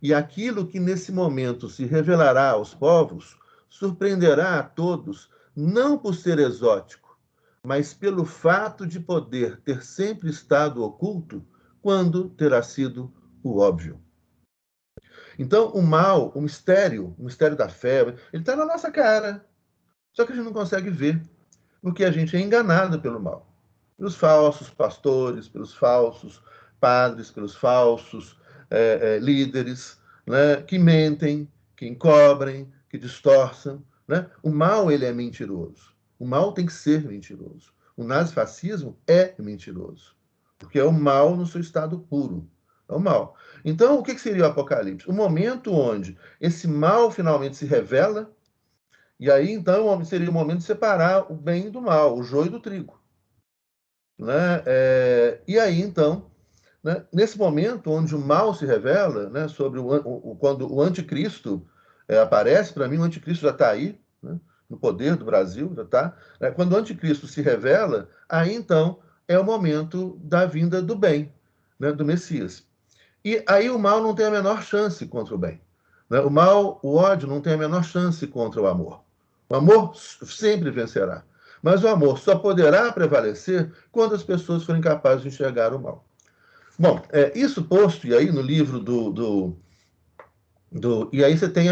E aquilo que nesse momento se revelará aos povos, surpreenderá a todos, não por ser exótico, mas pelo fato de poder ter sempre estado oculto quando terá sido o óbvio. Então, o mal, o mistério da fé, ele está na nossa cara. Só que a gente não consegue ver, porque a gente é enganado pelo mal. Pelos falsos pastores, pelos falsos padres, pelos falsos líderes, né, que mentem, que encobrem, que distorçam, né? O mal, ele é mentiroso. O mal tem que ser mentiroso. O nazifascismo é mentiroso, porque é o mal no seu estado puro. É o mal. Então, o que seria o Apocalipse? O momento onde esse mal finalmente se revela, e aí, então, seria o momento de separar o bem do mal, o joio do trigo. Né? E aí, então, né, nesse momento onde o mal se revela, né, sobre quando o anticristo aparece, para mim o anticristo já está aí, né, no poder do Brasil, já está. Né, quando o anticristo se revela, aí então é o momento da vinda do bem, né, do Messias. E aí o mal não tem a menor chance contra o bem. Né? O mal, o ódio não tem a menor chance contra o amor. O amor sempre vencerá. Mas o amor só poderá prevalecer quando as pessoas forem capazes de enxergar o mal. Bom, isso posto, e aí no livro e aí você tem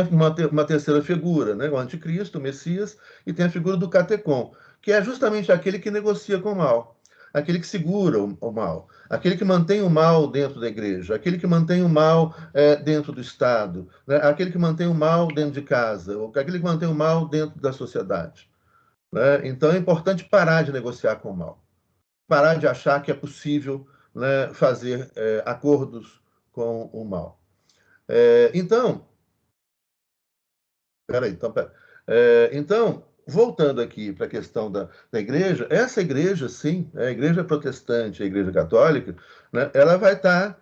uma terceira figura, né? O anticristo, o Messias, e tem a figura do catecon, que é justamente aquele que negocia com o mal, aquele que segura o mal, aquele que mantém o mal dentro da igreja, aquele que mantém o mal dentro do Estado, né? Aquele que mantém o mal dentro de casa, ou aquele que mantém o mal dentro da sociedade. Né? Então é importante parar de negociar com o mal, parar de achar que é possível, né, fazer acordos com o mal. Então, voltando aqui para a questão da igreja, essa igreja, sim, a igreja protestante, a igreja católica, né, ela vai estar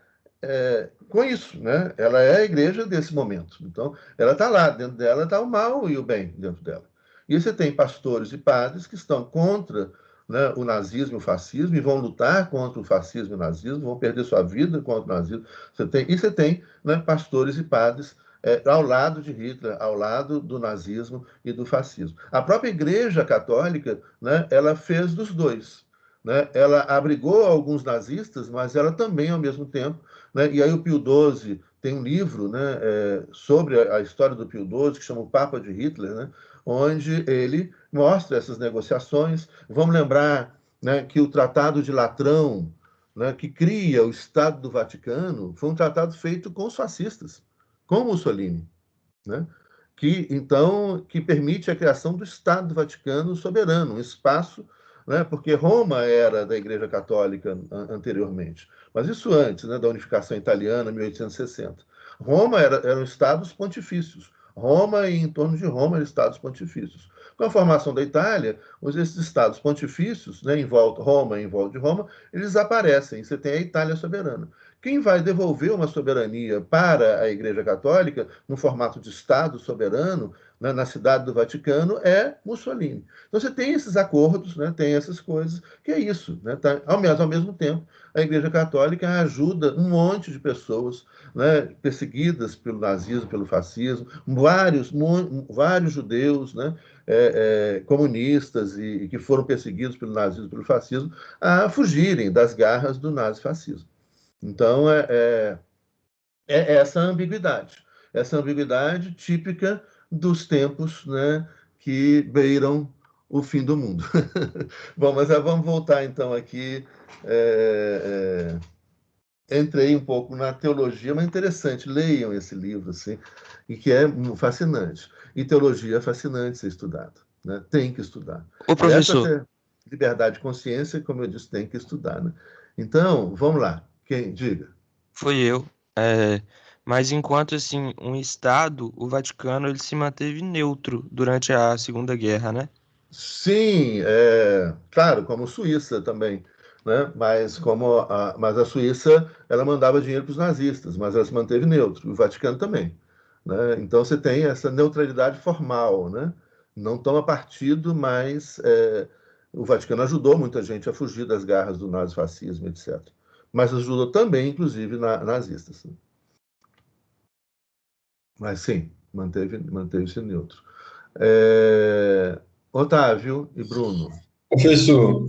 com isso, né? Ela é a igreja desse momento. Então, ela está lá, dentro dela está o mal e o bem dentro dela. E você tem pastores e padres que estão contra, né, o nazismo e o fascismo e vão lutar contra o fascismo e o nazismo, vão perder sua vida contra o nazismo. Você tem, né, pastores e padres ao lado de Hitler, ao lado do nazismo e do fascismo. A própria Igreja Católica, né, ela fez dos dois. Né? Ela abrigou alguns nazistas, mas ela também, ao mesmo tempo, né? E aí o Pio XII tem um livro, né, sobre a história do Pio XII, que chama O Papa de Hitler, né, onde ele mostra essas negociações. Vamos lembrar, né, que o Tratado de Latrão, né, que cria o Estado do Vaticano, foi um tratado feito com os fascistas, com Mussolini, né? Que permite a criação do Estado do Vaticano soberano, um espaço, né? Porque Roma era da Igreja Católica anteriormente, mas isso antes, né, da unificação italiana, 1860. Roma eram estados pontifícios. Roma e em torno de Roma eram estados pontifícios. Com a formação da Itália, esses estados pontifícios, né, em volta Roma, em volta de Roma, eles desaparecem. Você tem a Itália soberana. Quem vai devolver uma soberania para a Igreja Católica, no formato de Estado soberano, né, na cidade do Vaticano, é Mussolini. Então você tem esses acordos, né, tem essas coisas, que é isso. Né, tá? Ao mesmo tempo, a Igreja Católica ajuda um monte de pessoas, né, perseguidas pelo nazismo, pelo fascismo, vários judeus, né, comunistas e que foram perseguidos pelo nazismo e pelo fascismo, a fugirem das garras do nazifascismo. Então, é essa ambiguidade típica dos tempos, né, que beiram o fim do mundo. Bom, mas vamos voltar então aqui. Entrei um pouco na teologia, mas interessante, leiam esse livro, assim, e que é fascinante. E teologia é fascinante ser estudado, né? Tem que estudar. Ô, professor. Essa liberdade de consciência, como eu disse, tem que estudar, né? Então, vamos lá. Quem? Diga. Foi eu. Mas enquanto, assim, um Estado, o Vaticano, ele se manteve neutro durante a Segunda Guerra, né? Sim, claro, como Suíça também, né? Mas a Suíça, ela mandava dinheiro para os nazistas, mas ela se manteve neutro, o Vaticano também, né? Então você tem essa neutralidade formal, né? Não toma partido, mas o Vaticano ajudou muita gente a fugir das garras do nazifascismo, etc. Mas ajudou também, inclusive, nazistas. Né? Mas sim, manteve-se neutro. Otávio e Bruno. Professor,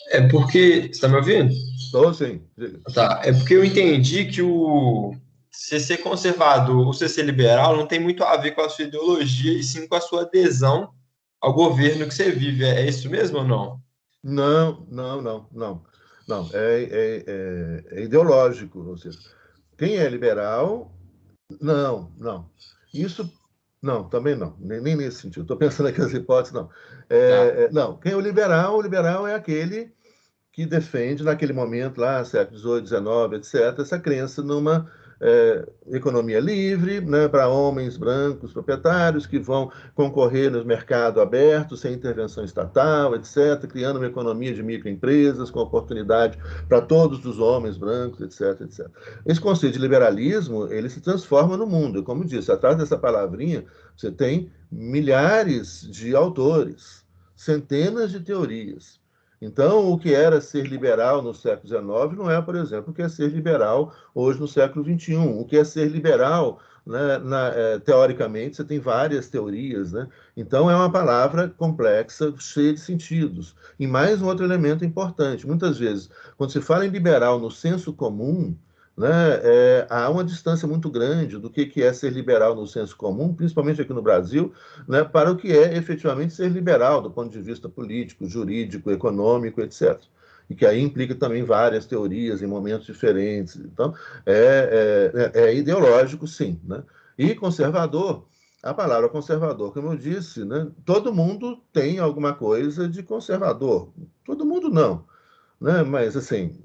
é porque... Você está me ouvindo? Estou, sim. Diga. Tá, é porque eu entendi que o ser conservador, o ser liberal, não tem muito a ver com a sua ideologia, e sim com a sua adesão ao governo que você vive. É isso mesmo ou não? Não. não, é ideológico. Ou seja, quem é liberal, não. Isso, não, também não, nem nesse sentido. Estou pensando aqui nas hipóteses, não. Não, quem é o liberal? O liberal é aquele que defende, naquele momento, lá, século XVIII, XIX, etc., essa crença numa economia livre, né, para homens brancos proprietários que vão concorrer no mercado aberto, sem intervenção estatal, etc., criando uma economia de microempresas com oportunidade para todos os homens brancos, etc., etc. Esse conceito de liberalismo, ele se transforma no mundo. Como disse, atrás dessa palavrinha, você tem milhares de autores, centenas de teorias. Então, o que era ser liberal no século XIX não é, por exemplo, o que é ser liberal hoje no século XXI. O que é ser liberal, né, teoricamente, você tem várias teorias, né? Então, é uma palavra complexa, cheia de sentidos. E mais um outro elemento importante. Muitas vezes, quando se fala em liberal no senso comum, né, há uma distância muito grande do que é ser liberal no senso comum, principalmente aqui no Brasil, né, para o que é efetivamente ser liberal do ponto de vista político, jurídico, econômico, etc. E que aí implica também várias teorias em momentos diferentes. Então, é ideológico, sim. Né? E conservador, a palavra conservador, como eu disse, né, todo mundo tem alguma coisa de conservador. Todo mundo não. Né? Mas, assim,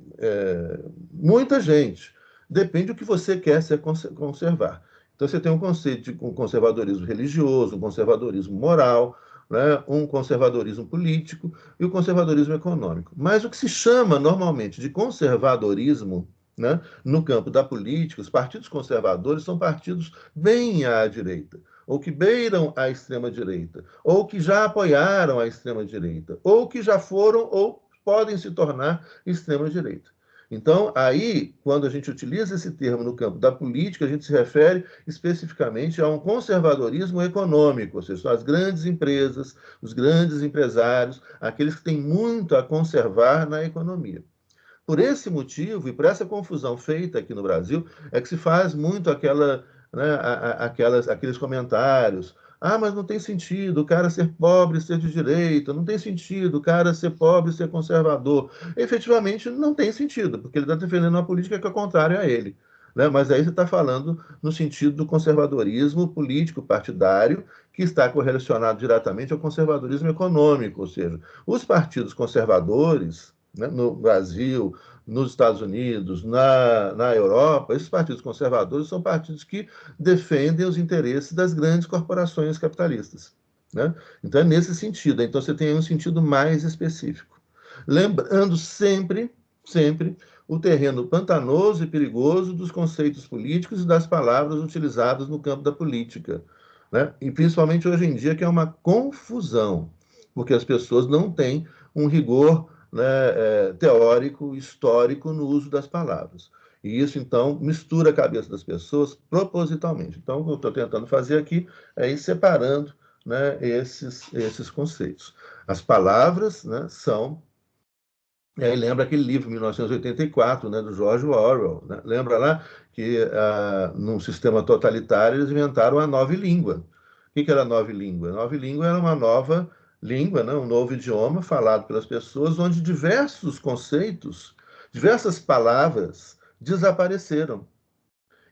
muita gente. Depende do que você quer se conservar. Então, você tem um conceito de um conservadorismo religioso, um conservadorismo moral, né? Um conservadorismo político e o conservadorismo econômico. Mas o que se chama normalmente de conservadorismo, né, no campo da política, os partidos conservadores são partidos bem à direita, ou que beiram a extrema-direita, ou que já apoiaram a extrema-direita, ou que já foram ou podem se tornar extrema-direita. Então, aí, quando a gente utiliza esse termo no campo da política, a gente se refere especificamente a um conservadorismo econômico, ou seja, são as grandes empresas, os grandes empresários, aqueles que têm muito a conservar na economia. Por esse motivo e por essa confusão feita aqui no Brasil, é que se faz muito aqueles comentários. Ah, mas não tem sentido o cara ser pobre e ser de direita, não tem sentido o cara ser pobre e ser conservador. Efetivamente, não tem sentido, porque ele está defendendo uma política que é contrária a ele. Né? Mas aí você está falando no sentido do conservadorismo político partidário, que está correlacionado diretamente ao conservadorismo econômico, ou seja, os partidos conservadores, né, no Brasil, nos Estados Unidos, na Europa, esses partidos conservadores são partidos que defendem os interesses das grandes corporações capitalistas. Né? Então, é nesse sentido. Então, você tem um sentido mais específico. Lembrando sempre o terreno pantanoso e perigoso dos conceitos políticos e das palavras utilizadas no campo da política. Né? E principalmente hoje em dia, que é uma confusão, porque as pessoas não têm um rigor, né, teórico, histórico no uso das palavras. E isso, então, mistura a cabeça das pessoas propositalmente. Então, o que eu estou tentando fazer aqui é ir separando, né, esses conceitos. As palavras, né, são... E aí lembra aquele livro, 1984, né, do George Orwell. Né? Lembra lá que, num sistema totalitário, eles inventaram a nova língua. O que era a nova língua? A nova língua era uma nova língua, né, um novo idioma falado pelas pessoas, onde diversos conceitos, diversas palavras desapareceram.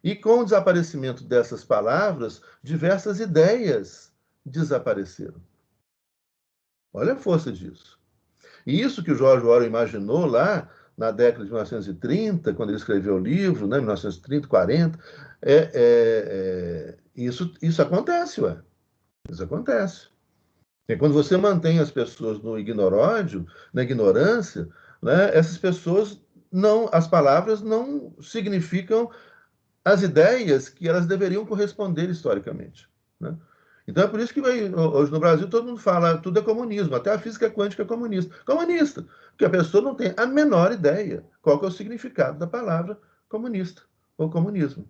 E com o desaparecimento dessas palavras, diversas ideias desapareceram. Olha a força disso. E isso que o George Orwell imaginou lá na década de 1930, quando ele escreveu o livro, né, 1930, 40, isso acontece, ué. Isso acontece. E quando você mantém as pessoas no ignoródio, na ignorância, né, essas pessoas não, as palavras não significam as ideias que elas deveriam corresponder historicamente. Né? Então é por isso que hoje no Brasil todo mundo fala tudo é comunismo, até a física quântica é comunista. Comunista, porque a pessoa não tem a menor ideia qual que é o significado da palavra comunista ou comunismo.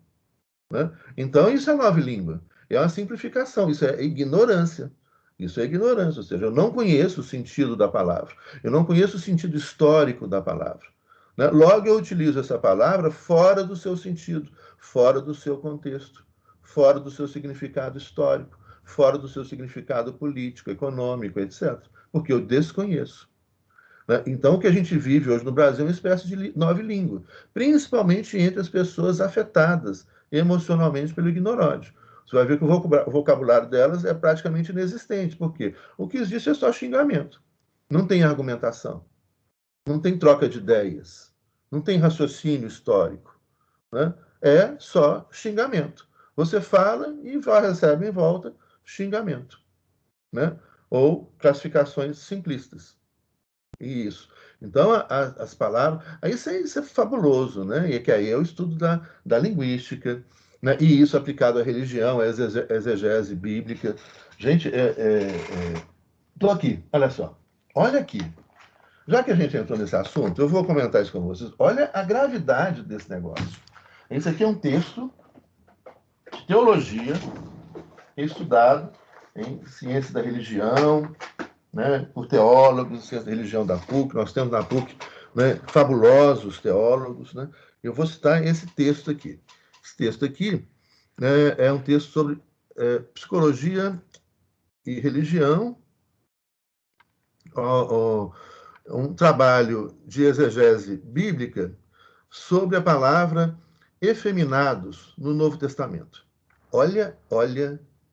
Né? Então isso é nova língua, é uma simplificação, isso é ignorância. Isso é ignorância, ou seja, eu não conheço o sentido da palavra, eu não conheço o sentido histórico da palavra. Né? Logo, eu utilizo essa palavra fora do seu sentido, fora do seu contexto, fora do seu significado histórico, fora do seu significado político, econômico, etc. Porque eu desconheço. Né? Então, o que a gente vive hoje no Brasil é uma espécie de nova língua, principalmente entre as pessoas afetadas emocionalmente pelo ignoródio. Você vai ver que o vocabulário delas é praticamente inexistente. Por quê? O que existe é só xingamento. Não tem argumentação, não tem troca de ideias, não tem raciocínio histórico. Né? É só xingamento. Você fala e recebe em volta xingamento. Né? Ou classificações simplistas. Isso. Então, as palavras. Aí isso é fabuloso, né? E que aí é o estudo da linguística, né? E isso aplicado à religião, à exegese bíblica. Gente, estou aqui, olha só. Olha aqui. Já que a gente entrou nesse assunto, eu vou comentar isso com vocês. Olha a gravidade desse negócio. Esse aqui é um texto de teologia estudado em ciência da religião, né, por teólogos, ciência da religião da PUC. Nós temos na PUC, né, fabulosos teólogos. Né? Eu vou citar esse texto aqui. Esse texto aqui, né, é um texto sobre psicologia e religião, um trabalho de exegese bíblica sobre a palavra efeminados no Novo Testamento. Olha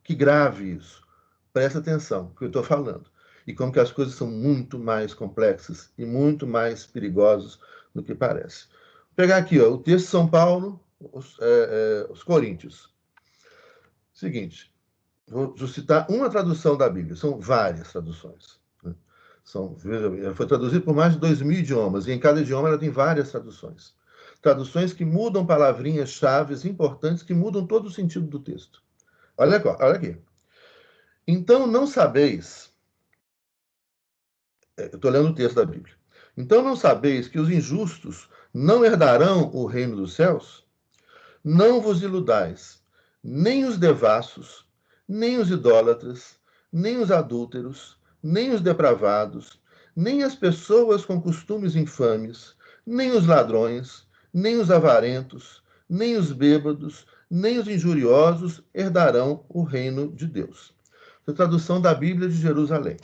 que grave isso. Presta atenção no que eu estou falando. E como que as coisas são muito mais complexas e muito mais perigosas do que parece. Vou pegar aqui, ó, o texto de São Paulo, os Coríntios. Seguinte, vou citar uma tradução da Bíblia, são várias traduções. Né? Foi traduzido por mais de 2.000 idiomas, e em cada idioma ela tem várias traduções. Traduções que mudam palavrinhas-chave importantes, que mudam todo o sentido do texto. Olha aqui. Então não sabeis, eu estou lendo o texto da Bíblia, então não sabeis que os injustos não herdarão o reino dos céus? Não vos iludais, nem os devassos, nem os idólatras, nem os adúlteros, nem os depravados, nem as pessoas com costumes infames, nem os ladrões, nem os avarentos, nem os bêbados, nem os injuriosos herdarão o reino de Deus. Essa é a tradução da Bíblia de Jerusalém.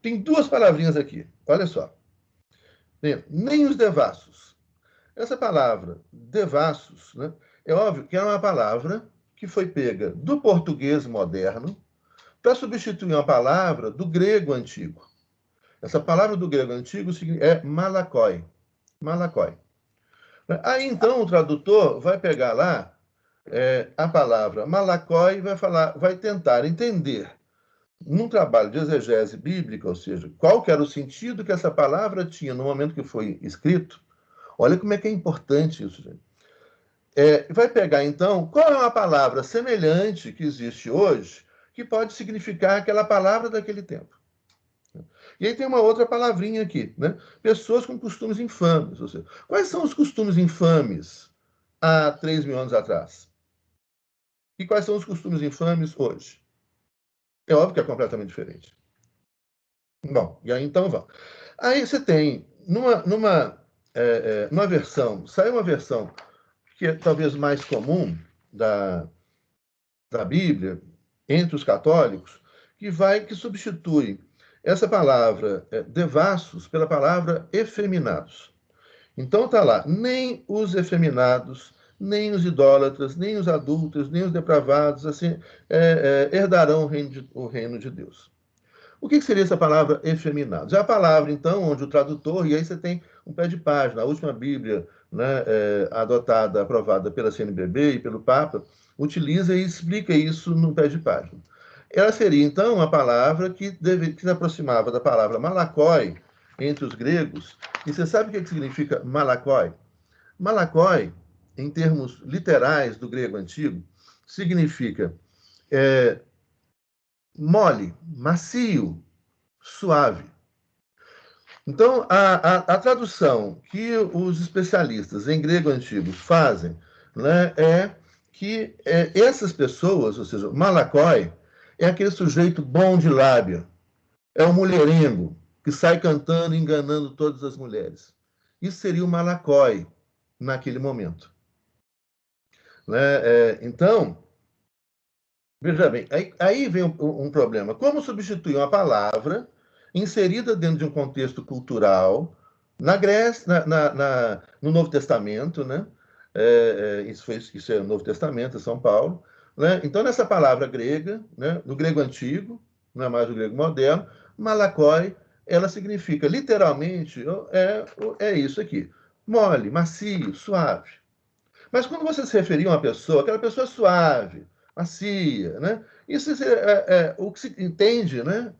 Tem duas palavrinhas aqui, olha só. Nem os devassos. Essa palavra, devassos, né, é óbvio que é uma palavra que foi pega do português moderno para substituir uma palavra do grego antigo. Essa palavra do grego antigo é malakoi. Malakoi. Aí, então, o tradutor vai pegar lá a palavra malakoi e vai tentar entender, num trabalho de exegese bíblica, ou seja, qual que era o sentido que essa palavra tinha no momento que foi escrito. Olha como é que é importante isso, gente. Vai pegar, então, qual é uma palavra semelhante que existe hoje que pode significar aquela palavra daquele tempo. E aí tem uma outra palavrinha aqui, né? Pessoas com costumes infames. Ou seja, quais são os costumes infames há 3.000 anos atrás? E quais são os costumes infames hoje? É óbvio que é completamente diferente. Bom, e aí então vamos. Aí você tem, numa versão, saiu uma versão que é talvez mais comum da Bíblia entre os católicos, que substitui essa palavra devassos pela palavra efeminados. Então está lá, nem os efeminados, nem os idólatras, nem os adúlteros, nem os depravados, assim, herdarão o reino de Deus. O que seria essa palavra efeminados? É a palavra, então, onde o tradutor, e aí você tem um pé de página, a última Bíblia, né, adotada, aprovada pela CNBB e pelo Papa, utiliza e explica isso no pé de página. Ela seria, então, uma palavra que se aproximava da palavra malakoi entre os gregos. E você sabe o que significa malakoi? Malakoi, em termos literais do grego antigo, significa mole, macio, suave. Então, a tradução que os especialistas em grego antigo fazem, né, é que essas pessoas, ou seja, malakoi, é aquele sujeito bom de lábia, é um mulherengo que sai cantando e enganando todas as mulheres. Isso seria o malakoi naquele momento. Né? Então, veja bem, aí vem um problema. Como substituir uma palavra inserida dentro de um contexto cultural, na Grécia, no Novo Testamento, né? Isso é o Novo Testamento, é São Paulo. Né? Então, nessa palavra grega, né? No grego antigo, não é mais o grego moderno, malakoi, ela significa, literalmente, é isso aqui, mole, macio, suave. Mas quando você se referir a uma pessoa, aquela pessoa suave, macia, né? Isso é o que se entende, né?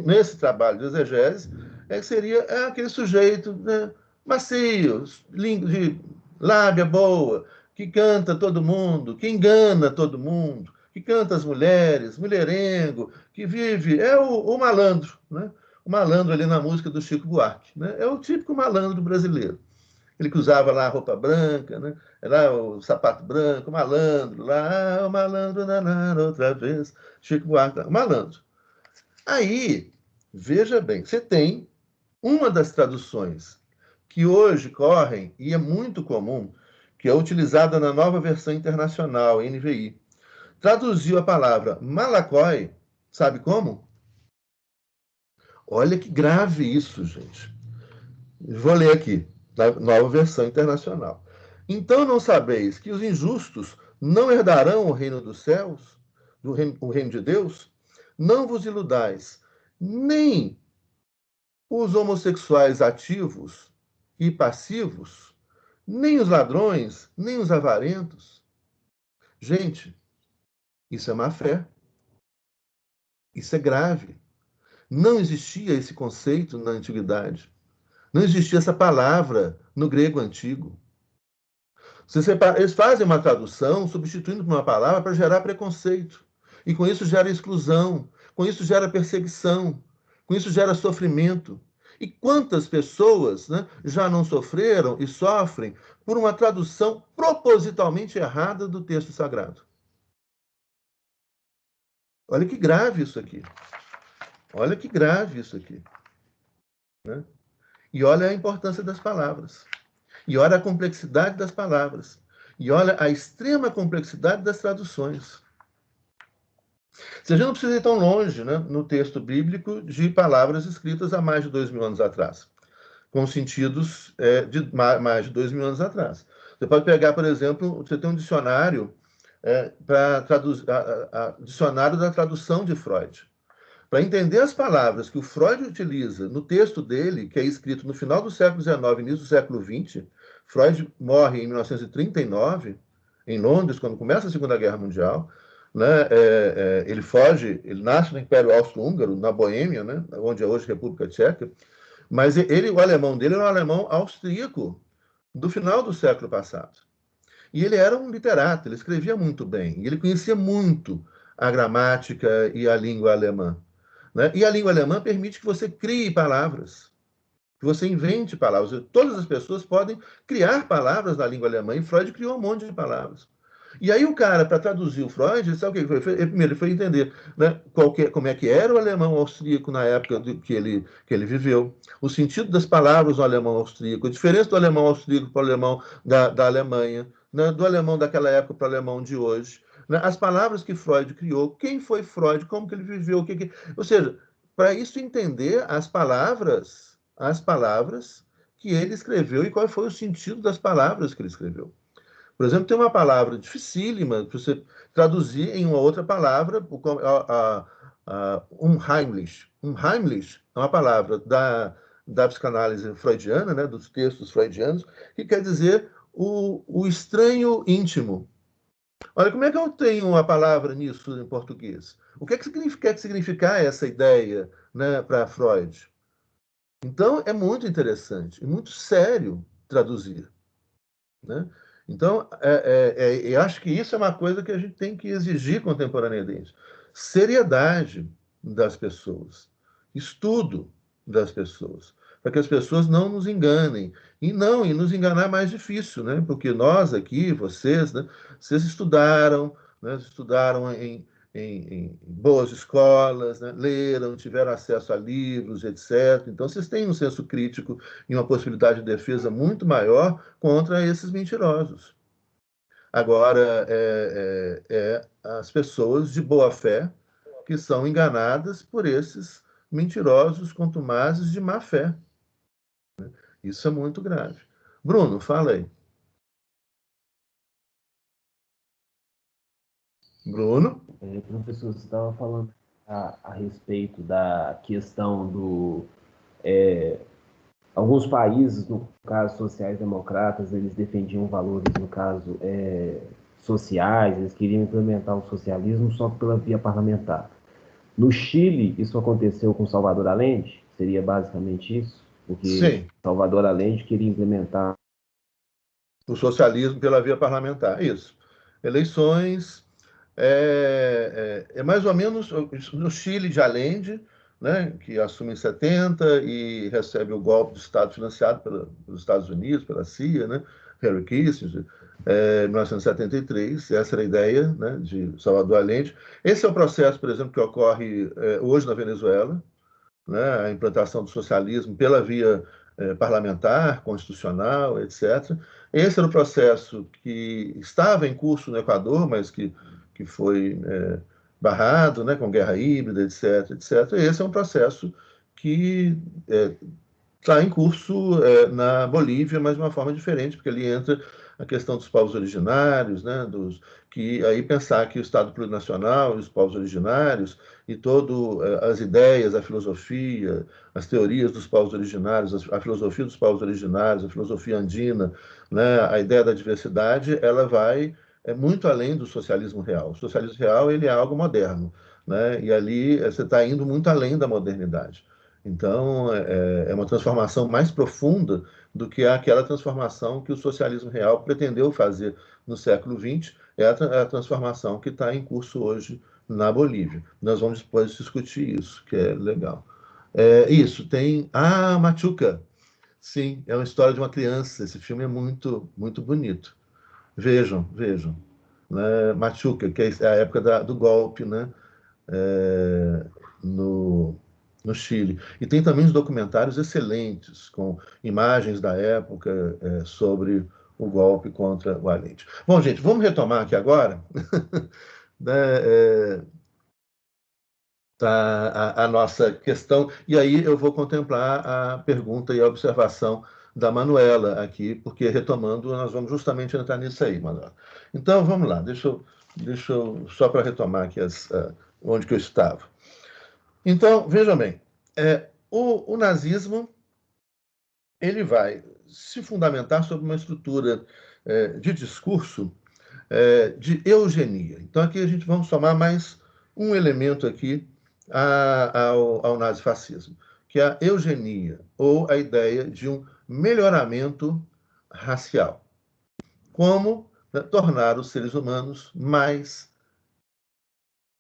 Nesse trabalho de exegese, que seria aquele sujeito, né, macio, de lábia boa, que canta todo mundo, que engana todo mundo, que canta as mulheres, mulherengo, que vive, o malandro, né? O malandro ali na música do Chico Buarque, né? É o típico malandro brasileiro. Ele que usava lá a roupa branca, né? Lá o sapato branco, o malandro, lá, o malandro nanara outra vez, Chico Buarque, o malandro. Aí, veja bem, você tem uma das traduções que hoje correm, e é muito comum, que é utilizada na nova versão internacional, NVI. Traduziu a palavra malakoi, sabe como? Olha que grave isso, gente. Vou ler aqui, na nova versão internacional. Então não sabeis que os injustos não herdarão o reino dos céus, o reino de Deus? Não vos iludais, nem os homossexuais ativos e passivos, nem os ladrões, nem os avarentos. Gente, isso é má fé. Isso é grave. Não existia esse conceito na antiguidade. Não existia essa palavra no grego antigo. Eles fazem uma tradução substituindo por uma palavra para gerar preconceito. E com isso gera exclusão, com isso gera perseguição, com isso gera sofrimento. E quantas pessoas, né, já não sofreram e sofrem por uma tradução propositalmente errada do texto sagrado? Olha que grave isso aqui. Olha que grave isso aqui. Né? E olha a importância das palavras. E olha a complexidade das palavras. E olha a extrema complexidade das traduções. Você já não precisa ir tão longe, né, no texto bíblico de palavras escritas há mais de 2000 anos atrás, com sentidos de mais de 2000 anos atrás. Você pode pegar, por exemplo, você tem um dicionário para traduzir, dicionário da tradução de Freud. Para entender as palavras que o Freud utiliza no texto dele, que é escrito no final do século XIX, início do século XX, Freud morre em 1939, em Londres, quando começa a Segunda Guerra Mundial. Né? Ele foge, ele nasce no Império Austro-Húngaro, na Boêmia, né? Onde é hoje República Tcheca, mas o alemão dele era um alemão austríaco do final do século passado. E ele era um literato, ele escrevia muito bem, e ele conhecia muito a gramática e a língua alemã. Né? E a língua alemã permite que você crie palavras, que você invente palavras. Todas as pessoas podem criar palavras na língua alemã, e Freud criou um monte de palavras. E aí o cara, para traduzir o Freud, sabe o que ele foi? Primeiro, ele foi entender, né, como é que era o alemão austríaco na época que ele viveu, o sentido das palavras no alemão austríaco, a diferença do alemão austríaco para o alemão da Alemanha, né, do alemão daquela época para o alemão de hoje, né, as palavras que Freud criou, quem foi Freud, como que ele viveu, ou seja, para isso entender as palavras que ele escreveu e qual foi o sentido das palavras que ele escreveu. Por exemplo, tem uma palavra dificílima para você traduzir em uma outra palavra, unheimlich. Unheimlich é uma palavra da psicanálise freudiana, né, dos textos freudianos, que quer dizer o estranho íntimo. Olha, como é que eu tenho uma palavra nisso em português? O que é que quer significar essa ideia, né, para Freud? Então, é muito interessante e muito sério traduzir. Né? Então, eu acho que isso é uma coisa que a gente tem que exigir contemporaneamente. Seriedade das pessoas, estudo das pessoas, para que as pessoas não nos enganem. E nos enganar é mais difícil, né? Porque nós aqui, vocês, né? Vocês estudaram, né? Estudaram em boas escolas, né? Leram, tiveram acesso a livros, etc. Então, vocês têm um senso crítico e uma possibilidade de defesa muito maior contra esses mentirosos. Agora, as pessoas de boa fé que são enganadas por esses mentirosos, contumazes, de má fé. Isso é muito grave. Bruno, fala aí. Bruno? Professor, você estava falando a respeito da questão do... alguns países, no caso sociais-democratas, eles defendiam valores, no caso, sociais, eles queriam implementar o socialismo só pela via parlamentar. No Chile, isso aconteceu com Salvador Allende? Seria basicamente isso? Porque Sim. Salvador Allende queria implementar O socialismo pela via parlamentar, isso. Eleições, é mais ou menos no Chile de Allende, né, que assume em 70 e recebe o golpe de Estado financiado pelos Estados Unidos, pela CIA, né, Henry Kissinger, em 1973. Essa era a ideia, né, de Salvador Allende. Esse é o processo, por exemplo, que ocorre hoje na Venezuela, né, a implantação do socialismo pela via parlamentar, constitucional, etc. Esse era o processo que estava em curso no Equador, mas que foi barrado, né, com guerra híbrida, etc., etc. Esse é um processo que está em curso na Bolívia, mas de uma forma diferente, porque ali entra a questão dos povos originários, né, que aí pensar que o Estado plurinacional e os povos originários e todas as ideias, a filosofia, as teorias dos povos originários, a filosofia dos povos originários, a filosofia andina, né, a ideia da diversidade, ela vai muito além do socialismo real. O socialismo real ele é algo moderno, né, e ali você está indo muito além da modernidade. Então, é uma transformação mais profunda do que aquela transformação que o socialismo real pretendeu fazer no século XX, é a transformação que está em curso hoje na Bolívia. Nós vamos depois discutir isso, que é legal. Isso, tem... Ah, Machuca! Sim, é uma história de uma criança. Esse filme é muito, muito bonito. Vejam, vejam. Né? Machuca, que é a época do golpe, né? No Chile. E tem também os documentários excelentes, com imagens da época sobre o golpe contra o Allende. Bom, gente, vamos retomar aqui agora né, a nossa questão, e aí eu vou contemplar a pergunta e a observação da Manuela aqui, porque retomando, nós vamos justamente entrar nisso aí, Manuela. Então, vamos lá, deixa eu só para retomar aqui onde que eu estava. Então, vejam bem, o nazismo ele vai se fundamentar sobre uma estrutura de discurso de eugenia. Então, aqui a gente vamos somar mais um elemento aqui ao nazifascismo, que é a eugenia, ou a ideia de um melhoramento racial. Como tornar os seres humanos mais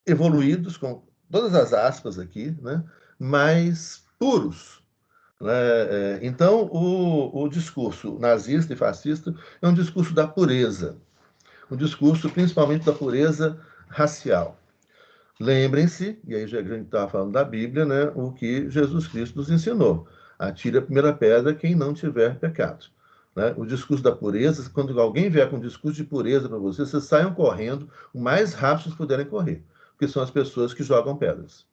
evoluídos, com todas as aspas aqui, né, mais puros. Né? Então, o discurso nazista e fascista é um discurso da pureza, um discurso principalmente da pureza racial. Lembrem-se, e aí já a gente estava falando da Bíblia, né, o que Jesus Cristo nos ensinou. Atire a primeira pedra quem não tiver pecado. Né? O discurso da pureza, quando alguém vier com um discurso de pureza para vocês saiam correndo o mais rápido que puderem correr, porque são as pessoas que jogam pedras.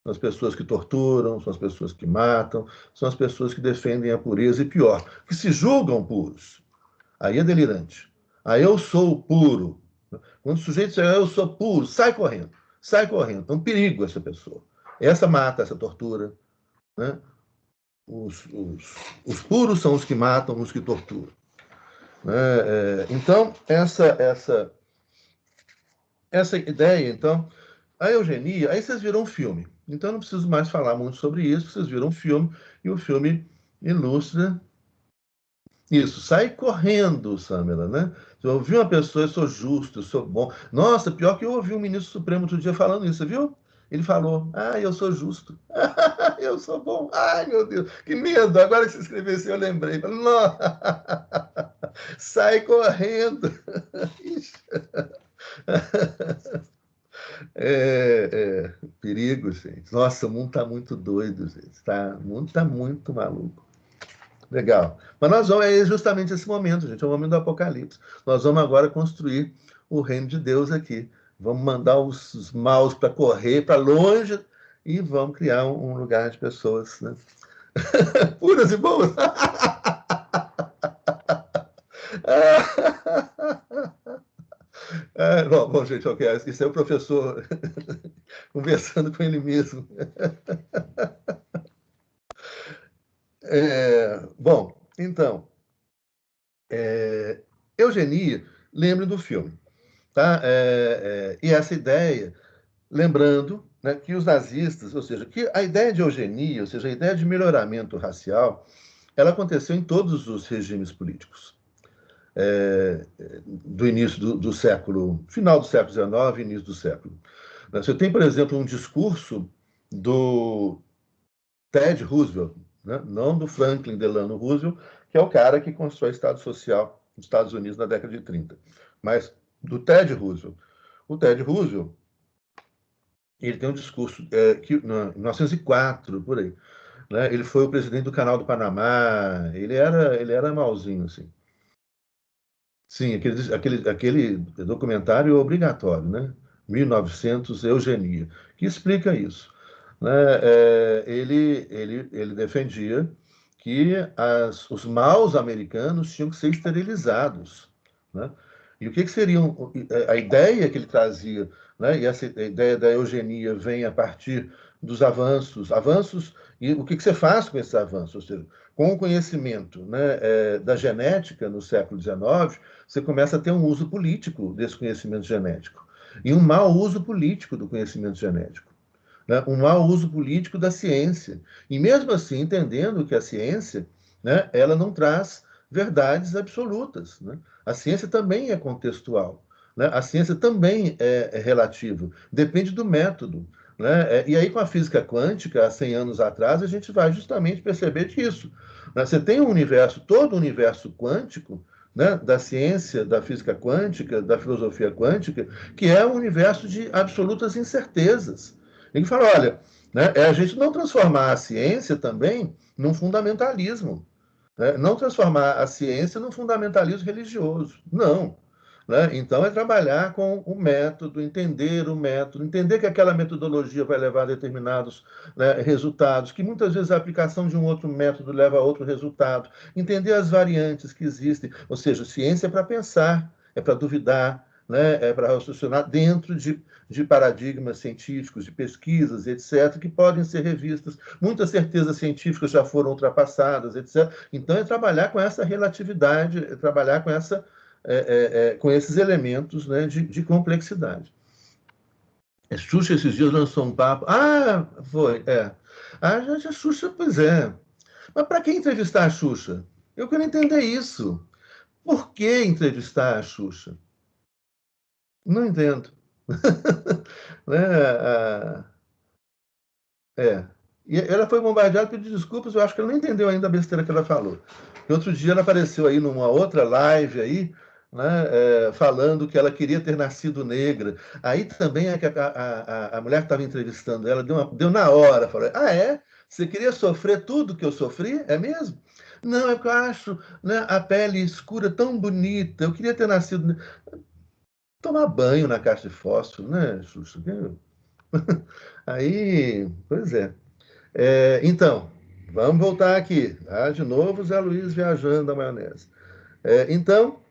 São as pessoas que torturam, são as pessoas que matam, são as pessoas que defendem a pureza e pior, que se julgam puros. Aí é delirante. Aí eu sou puro. Quando o sujeito diz, eu sou puro, sai correndo. Sai correndo. É um perigo essa pessoa. Essa mata, essa tortura. Né? Os puros são os que matam, os que torturam. Né? Então, essa ideia, então, a eugenia, aí vocês viram um filme. Então, não preciso mais falar muito sobre isso, vocês viram um filme, e o filme ilustra isso. Sai correndo, Samela, né? Eu ouvi uma pessoa, eu sou justo, eu sou bom. Nossa, pior que eu ouvi um ministro supremo outro dia falando isso, você viu? Ele falou, eu sou justo. Eu sou bom. Ai, meu Deus, que medo. Agora que você escreveu isso, eu lembrei. Não. Sai correndo. Perigo, gente. Nossa, o mundo está muito doido, gente. O mundo está muito maluco. Legal. Mas nós vamos, justamente esse momento, gente, é o momento do Apocalipse. Nós vamos agora construir o reino de Deus aqui. Vamos mandar os maus para correr para longe e vamos criar um lugar de pessoas, né? Puras e boas. Bom, gente, ok, isso é o professor conversando com ele mesmo. Bom, então, eugenia, lembre do filme, tá? E essa ideia, lembrando, né, que os nazistas, ou seja, que a ideia de eugenia, ou seja, a ideia de melhoramento racial, ela aconteceu em todos os regimes políticos. Do início do século, final do século XIX, início do século. Você tem, por exemplo, um discurso do Ted Roosevelt, né? Não do Franklin Delano Roosevelt, que é o cara que constrói o Estado Social nos Estados Unidos na década de 30, mas do Ted Roosevelt. O Ted Roosevelt, ele tem um discurso que, em 1904, por aí, né? Ele foi o presidente do Canal do Panamá, ele era malzinho, assim. Sim, aquele documentário obrigatório, né? 1900, Eugenia, que explica isso. Né? Ele defendia que os maus americanos tinham que ser esterilizados. Né? E o que seriam a ideia que ele trazia, né? E essa ideia da eugenia vem a partir dos avanços, e o que você faz com esses avanços? Ou seja, com o conhecimento, né, da genética no século XIX, você começa a ter um uso político desse conhecimento genético e um mau uso político do conhecimento genético, né? Um mau uso político da ciência. E mesmo assim, entendendo que a ciência, né, ela não traz verdades absolutas. Né? A ciência também é contextual. Né? A ciência também é relativa. Depende do método. Né? E aí, com a física quântica, há 100 anos atrás, a gente vai justamente perceber disso. Né? Você tem um universo, todo o universo quântico, né, da ciência, da física quântica, da filosofia quântica, que é um universo de absolutas incertezas. Ele fala, olha, né, a gente não transformar a ciência também num fundamentalismo, né? Não transformar a ciência num fundamentalismo religioso, não. Né? Então, é trabalhar com o método, entender que aquela metodologia vai levar a determinados, né, resultados, que muitas vezes a aplicação de um outro método leva a outro resultado, entender as variantes que existem, ou seja, ciência é para pensar, é para duvidar, né, é para raciocinar dentro de paradigmas científicos, de pesquisas, etc., que podem ser revistas. Muitas certezas científicas já foram ultrapassadas, etc. Então, é trabalhar com essa relatividade, é trabalhar com esses elementos, né, de complexidade. Xuxa esses dias lançou um papo. Ah, foi, a Xuxa, pois é. Mas para que entrevistar a Xuxa? Eu quero entender isso. Por que entrevistar a Xuxa? Não entendo. Né? E ela foi bombardeada, pediu desculpas, eu acho que ela não entendeu ainda a besteira que ela falou. E outro dia ela apareceu aí numa outra live aí, né, falando que ela queria ter nascido negra. Aí também a mulher que estava entrevistando ela deu na hora, falou, Você queria sofrer tudo que eu sofri? É mesmo? Não, é porque eu acho, né, a pele escura tão bonita, eu queria ter nascido... Tomar banho na caixa de fósforo, né, Xuxa? Aí, pois é. Então, vamos voltar aqui. De novo, Zé Luiz viajando a maionese. Então,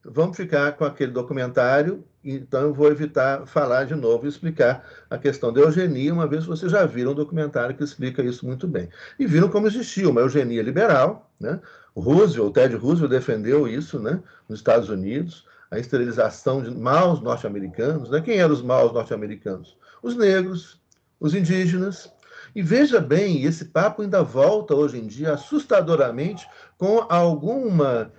vamos ficar com aquele documentário, então eu vou evitar falar de novo e explicar a questão da eugenia, uma vez que vocês já viram um documentário que explica isso muito bem. E viram como existia uma eugenia liberal, né? O Ted Roosevelt defendeu isso, né, nos Estados Unidos, a esterilização de maus norte-americanos, né? Quem eram os maus norte-americanos? Os negros, os indígenas. E veja bem, esse papo ainda volta hoje em dia assustadoramente com alguma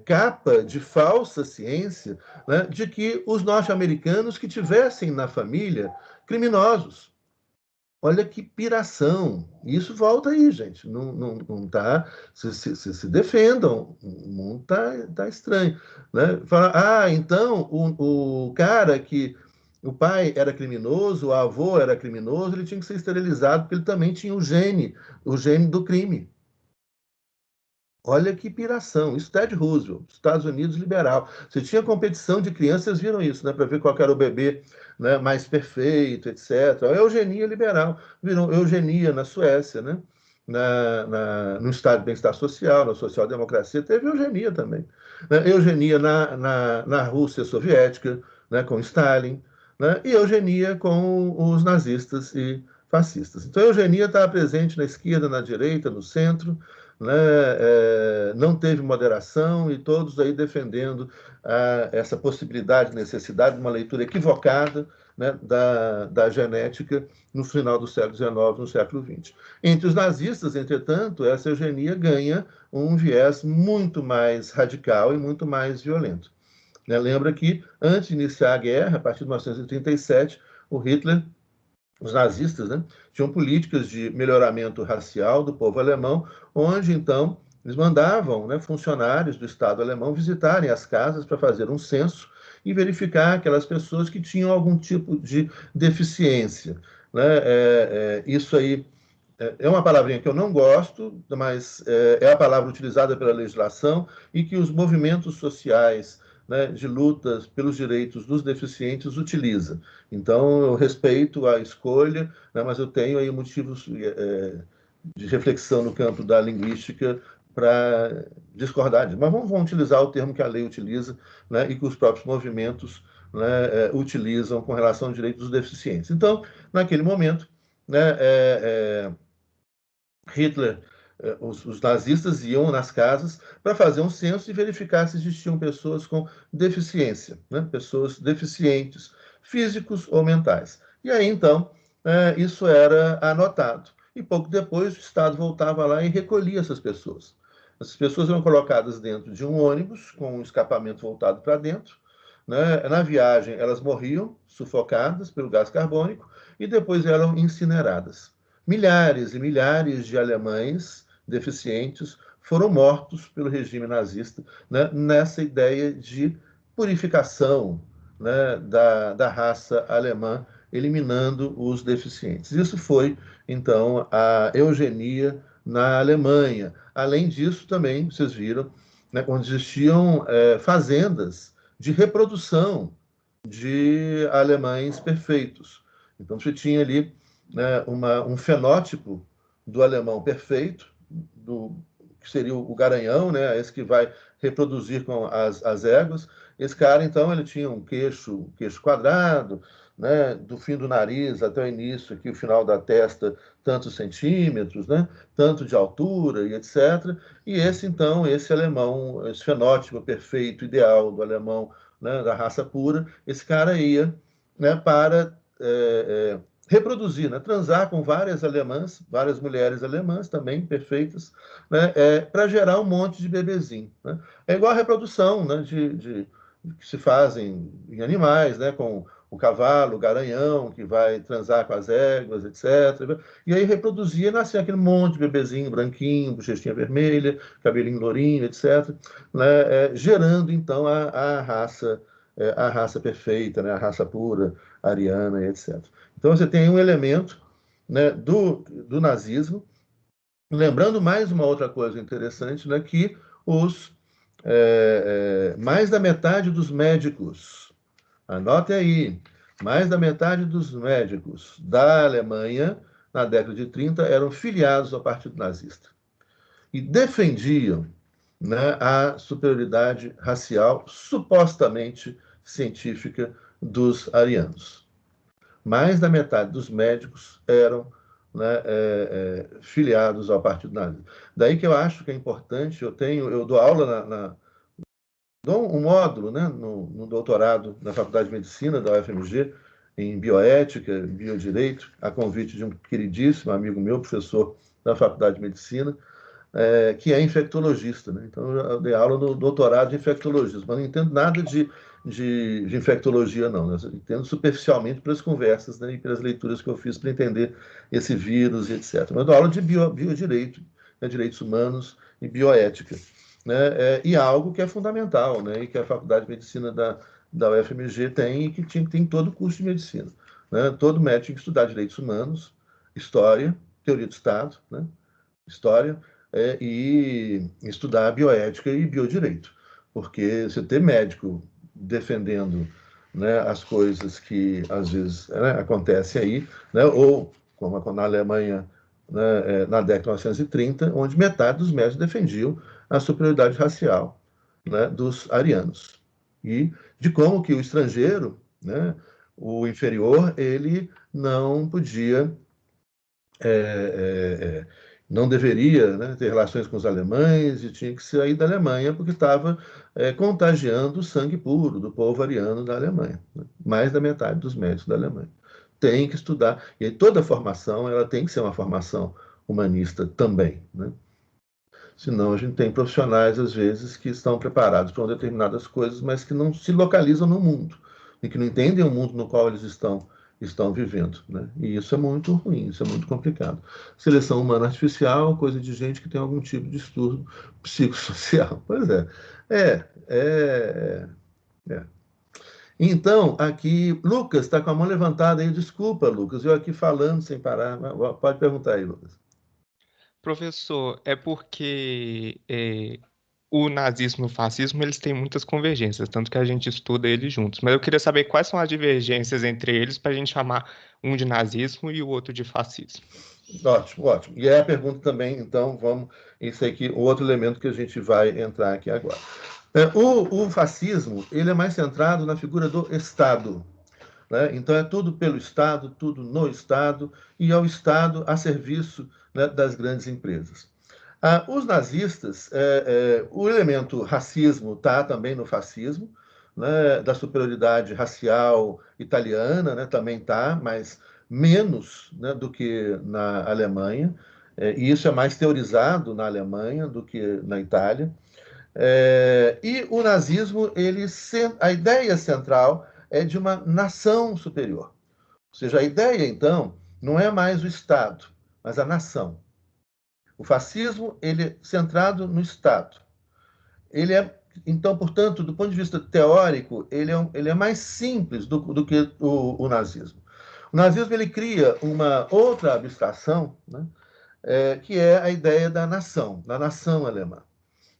capa de falsa ciência, né, de que os norte-americanos que tivessem na família criminosos. Olha que piração. Isso volta aí, gente. Não tá. Se defendam. O mundo tá estranho. Né? Fala, então o cara que. O pai era criminoso, o avô era criminoso, ele tinha que ser esterilizado, porque ele também tinha o gene do crime. Olha que piração. Isso Ted Roosevelt, Estados Unidos liberal. Você tinha competição de crianças, vocês viram isso, né? Para ver qual era o bebê, né, mais perfeito, etc. A eugenia liberal. Virou eugenia na Suécia, né? No Estado de Bem-Estar Social, na social-democracia, teve eugenia também. Né? Eugenia na Rússia soviética, né, com Stalin, né? E eugenia com os nazistas e fascistas. Então, a eugenia estava presente na esquerda, na direita, no centro, né? Não teve moderação e todos aí defendendo essa possibilidade, necessidade de uma leitura equivocada, né, da genética no final do século XIX, no século XX. Entre os nazistas, entretanto, essa eugenia ganha um viés muito mais radical e muito mais violento. Né? Lembra que, antes de iniciar a guerra, a partir de 1937, o Hitler, os nazistas, né, tinham políticas de melhoramento racial do povo alemão, onde, então, eles mandavam, né, funcionários do Estado alemão visitarem as casas para fazer um censo e verificar aquelas pessoas que tinham algum tipo de deficiência. Né? Isso aí é uma palavrinha que eu não gosto, mas é a palavra utilizada pela legislação e que os movimentos sociais, né, de lutas pelos direitos dos deficientes utiliza. Então, eu respeito a escolha, né, mas eu tenho aí motivos de reflexão no campo da linguística para discordar disso. Mas vamos utilizar o termo que a lei utiliza, né, e que os próprios movimentos, né, utilizam com relação ao direito dos deficientes. Então, naquele momento, né, Hitler, os nazistas iam nas casas para fazer um censo e verificar se existiam pessoas com deficiência, né? Pessoas deficientes, físicos ou mentais. E aí, então, isso era anotado. E pouco depois o Estado voltava lá e recolhia essas pessoas. Essas pessoas eram colocadas dentro de um ônibus com um escapamento voltado para dentro. Né? Na viagem, elas morriam sufocadas pelo gás carbônico e depois eram incineradas. Milhares e milhares de alemães deficientes foram mortos pelo regime nazista, né, nessa ideia de purificação, né, da raça alemã, eliminando os deficientes. Isso foi, então, a eugenia na Alemanha. Além disso, também, vocês viram, né, onde existiam fazendas de reprodução de alemães perfeitos. Então, você tinha ali, né, um fenótipo do alemão perfeito, que seria o garanhão, né, esse que vai reproduzir com as éguas. Esse cara, então, ele tinha um queixo quadrado, né, do fim do nariz até o início, aqui o final da testa, tantos centímetros, né, tanto de altura e etc. E esse, então, esse alemão, esse fenótipo perfeito, ideal do alemão, né, da raça pura, esse cara ia, né, para reproduzir, né, transar com várias alemãs, várias mulheres alemãs também perfeitas, né, para gerar um monte de bebezinho. Né? É igual a reprodução, né, que se fazem em animais, né, com o cavalo, o garanhão, que vai transar com as éguas, etc. E aí reproduzia e nascia aquele monte de bebezinho branquinho, bochechinha vermelha, cabelinho lourinho, etc. Né, gerando, então, a raça perfeita, né, a raça pura, ariana, etc. Então, você tem um elemento, né, do nazismo. Lembrando mais uma outra coisa interessante, né, que mais da metade dos médicos, anote aí, mais da metade dos médicos da Alemanha, na década de 30, eram filiados ao Partido Nazista. E defendiam, né, a superioridade racial supostamente científica dos arianos. Mais da metade dos médicos eram, né, filiados ao Partido Nazista. Daí que eu acho que é importante, eu dou aula dou um módulo, né, no doutorado na Faculdade de Medicina da UFMG, em bioética, biodireito, a convite de um queridíssimo amigo meu, professor da Faculdade de Medicina, que é infectologista. Né? Então, eu dei aula no doutorado de infectologia, mas não entendo nada de infectologia, não. Né? Eu entendo superficialmente pelas conversas, né, e pelas leituras que eu fiz para entender esse vírus e etc. Mas eu dou aula de biodireito, né, direitos humanos e bioética. Né? E algo que é fundamental, né, e que a Faculdade de Medicina da UFMG tem e que tem todo o curso de medicina. Né? Todo médico tem que estudar direitos humanos, história, teoria do Estado, né? História, e estudar bioética e biodireito, porque você ter médico defendendo, né, as coisas que às vezes, né, acontecem aí, né, ou como na Alemanha, né, na década de 1930, onde metade dos médicos defendiam a superioridade racial, né, dos arianos, e de como que o estrangeiro, né, o inferior, ele não podia, não deveria, né, ter relações com os alemães e tinha que sair da Alemanha porque estava contagiando o sangue puro do povo ariano da Alemanha, né? Mais da metade dos médicos da Alemanha. Tem que estudar, e aí toda a formação ela tem que ser uma formação humanista também, né? Senão a gente tem profissionais, às vezes, que estão preparados para determinadas coisas, mas que não se localizam no mundo, e que não entendem o mundo no qual eles estão vivendo, né? E isso é muito ruim, isso é muito complicado. Seleção humana artificial, coisa de gente que tem algum tipo de distúrbio psicossocial. Pois é. É. Então, aqui, Lucas está com a mão levantada aí. Desculpa, Lucas, eu aqui falando sem parar. Pode perguntar aí, Lucas. Professor, é porque o nazismo e o fascismo eles têm muitas convergências, tanto que a gente estuda eles juntos. Mas eu queria saber quais são as divergências entre eles para a gente chamar um de nazismo e o outro de fascismo. Ótimo, ótimo. E é a pergunta também, então, vamos. Isso aqui, o outro elemento que a gente vai entrar aqui agora. O fascismo, ele é mais centrado na figura do Estado, né? Então, é tudo pelo Estado, tudo no Estado, e é o Estado a serviço, né, das grandes empresas. Os nazistas, o elemento racismo está também no fascismo, né, da superioridade racial italiana, né, também está, mas menos, né, do que na Alemanha, e isso é mais teorizado na Alemanha do que na Itália. E o nazismo, a ideia central é de uma nação superior. Ou seja, a ideia, então, não é mais o Estado, mas a nação. O fascismo, ele é centrado no Estado. Ele é, então, portanto, do ponto de vista teórico, ele é mais simples do que o nazismo. O nazismo, ele cria uma outra abstração, né, que é a ideia da nação alemã.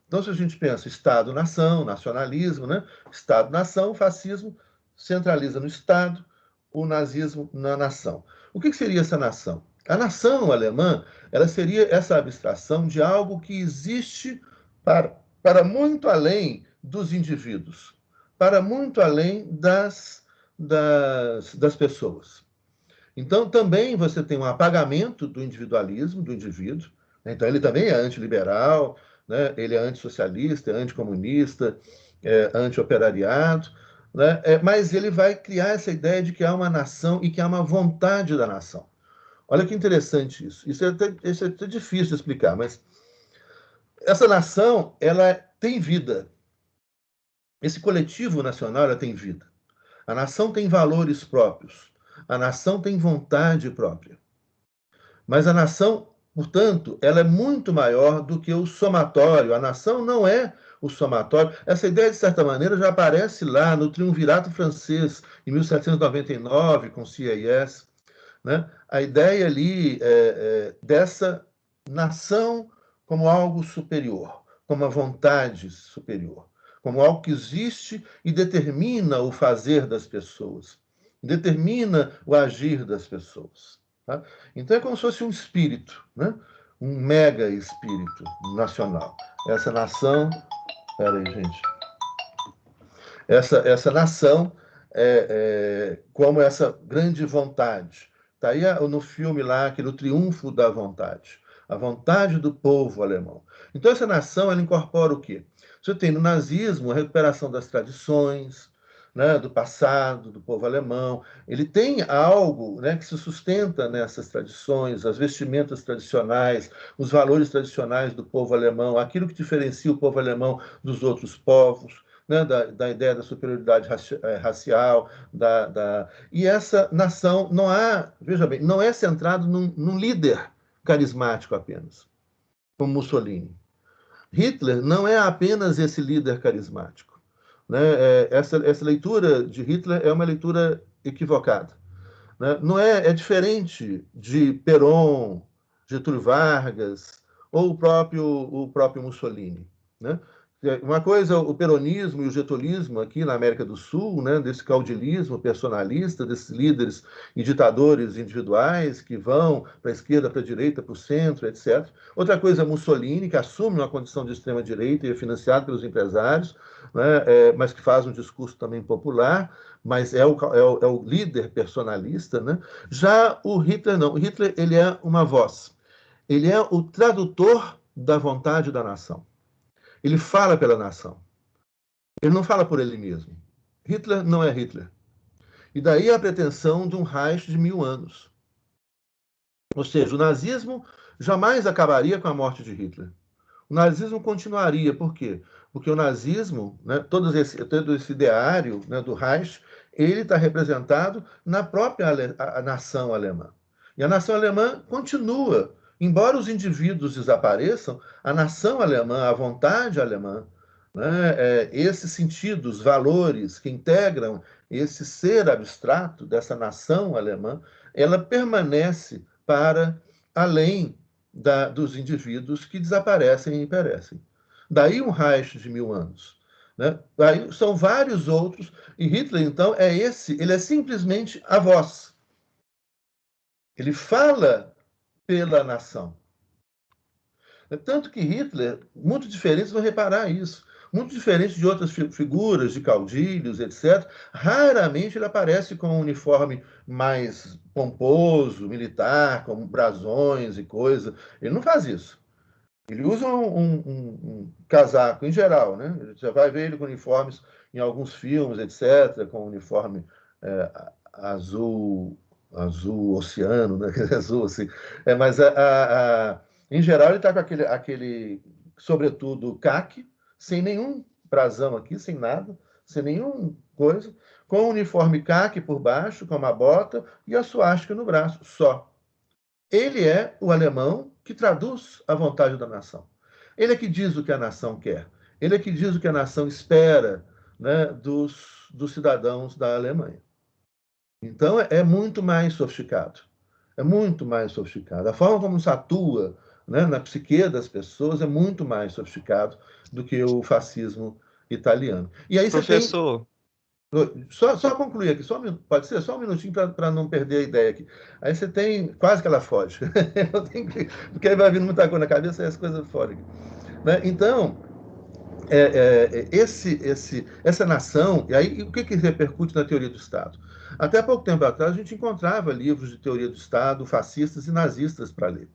Então, se a gente pensa Estado-nação, nacionalismo, né? Estado-nação, o fascismo centraliza no Estado, o nazismo na nação. O que seria essa nação? A nação alemã, ela seria essa abstração de algo que existe para muito além dos indivíduos, para muito além das pessoas. Então, também você tem um apagamento do individualismo, do indivíduo. Então, ele também é antiliberal, né? Ele é antissocialista, é anticomunista, é antioperariado, né? Mas ele vai criar essa ideia de que há uma nação e que há uma vontade da nação. Olha que interessante isso. Isso é até difícil de explicar, mas essa nação, ela tem vida. Esse coletivo nacional, ela tem vida. A nação tem valores próprios. A nação tem vontade própria. Mas a nação, portanto, ela é muito maior do que o somatório. A nação não é o somatório. Essa ideia, de certa maneira, já aparece lá no Triunvirato francês, em 1799, com Sieyès, né? A ideia ali dessa nação como algo superior, como uma vontade superior, como algo que existe e determina o fazer das pessoas, determina o agir das pessoas. Tá? Então é como se fosse um espírito, né? Um mega espírito nacional. Essa nação... Espera aí, gente. Essa nação como essa grande vontade. Está aí no filme lá, aquele triunfo da vontade. A vontade do povo alemão. Então essa nação, ela incorpora o quê? Você tem no nazismo a recuperação das tradições, né, do passado, do povo alemão. Ele tem algo, né, que se sustenta nessas tradições, as vestimentas tradicionais, os valores tradicionais do povo alemão, aquilo que diferencia o povo alemão dos outros povos, né, da ideia da superioridade racial. E essa nação veja bem, não é centrado num líder carismático apenas, como Mussolini. Hitler não é apenas esse líder carismático. Né? Essa leitura de Hitler é uma leitura equivocada. Né? Não é diferente de Perón, Getúlio Vargas ou o próprio Mussolini, né? Uma coisa, o peronismo e o getulismo aqui na América do Sul, né, desse caudilismo personalista, desses líderes e ditadores individuais que vão para a esquerda, para a direita, para o centro, etc. Outra coisa, Mussolini, que assume uma condição de extrema-direita e é financiado pelos empresários, né, mas que faz um discurso também popular, mas é o líder personalista, né? Já o Hitler não. O Hitler, ele é uma voz. Ele é o tradutor da vontade da nação. Ele fala pela nação. Ele não fala por ele mesmo. Hitler não é Hitler. E daí a pretensão de um Reich de 1000 anos. Ou seja, o nazismo jamais acabaria com a morte de Hitler. O nazismo continuaria. Por quê? Porque o nazismo, né, todo esse ideário, né, do Reich, ele está representado na própria a nação alemã. E a nação alemã continua. Embora os indivíduos desapareçam, a nação alemã, a vontade alemã, né, esses sentidos, valores que integram esse ser abstrato dessa nação alemã, ela permanece para além dos indivíduos que desaparecem e perecem. Daí um Reich de 1000 anos. Né? Daí são vários outros, e Hitler, então, ele é simplesmente a voz. Ele fala pela nação. Tanto que Hitler, muito diferente, vão reparar isso, muito diferente de outras figuras, de caudilhos, etc., raramente ele aparece com um uniforme mais pomposo, militar, com brasões e coisa. Ele não faz isso. Ele usa um casaco, em geral, né? Você vai ver ele com uniformes em alguns filmes, etc., com uniforme azul oceano, né? Azul, assim. Mas em geral ele está com aquele sobretudo caque, sem nenhum brasão aqui, sem nada, sem nenhuma coisa, com o uniforme caque por baixo, com uma bota e a suástica no braço, só. Ele é o alemão que traduz a vontade da nação. Ele é que diz o que a nação quer. Ele é que diz o que a nação espera, né, dos cidadãos da Alemanha. Então, é muito mais sofisticado. É muito mais sofisticado. A forma como se atua, né, na psique das pessoas é muito mais sofisticado do que o fascismo italiano. E aí Professor... você tem... Só concluir aqui, pode ser? Só um minutinho para não perder a ideia aqui. Aí você tem... Quase que ela foge. Porque aí vai vindo muita coisa na cabeça e as coisas fogem. Né? Então, essa nação... E aí, o que repercute na teoria do Estado? Até pouco tempo atrás, a gente encontrava livros de teoria do Estado, fascistas e nazistas para ler.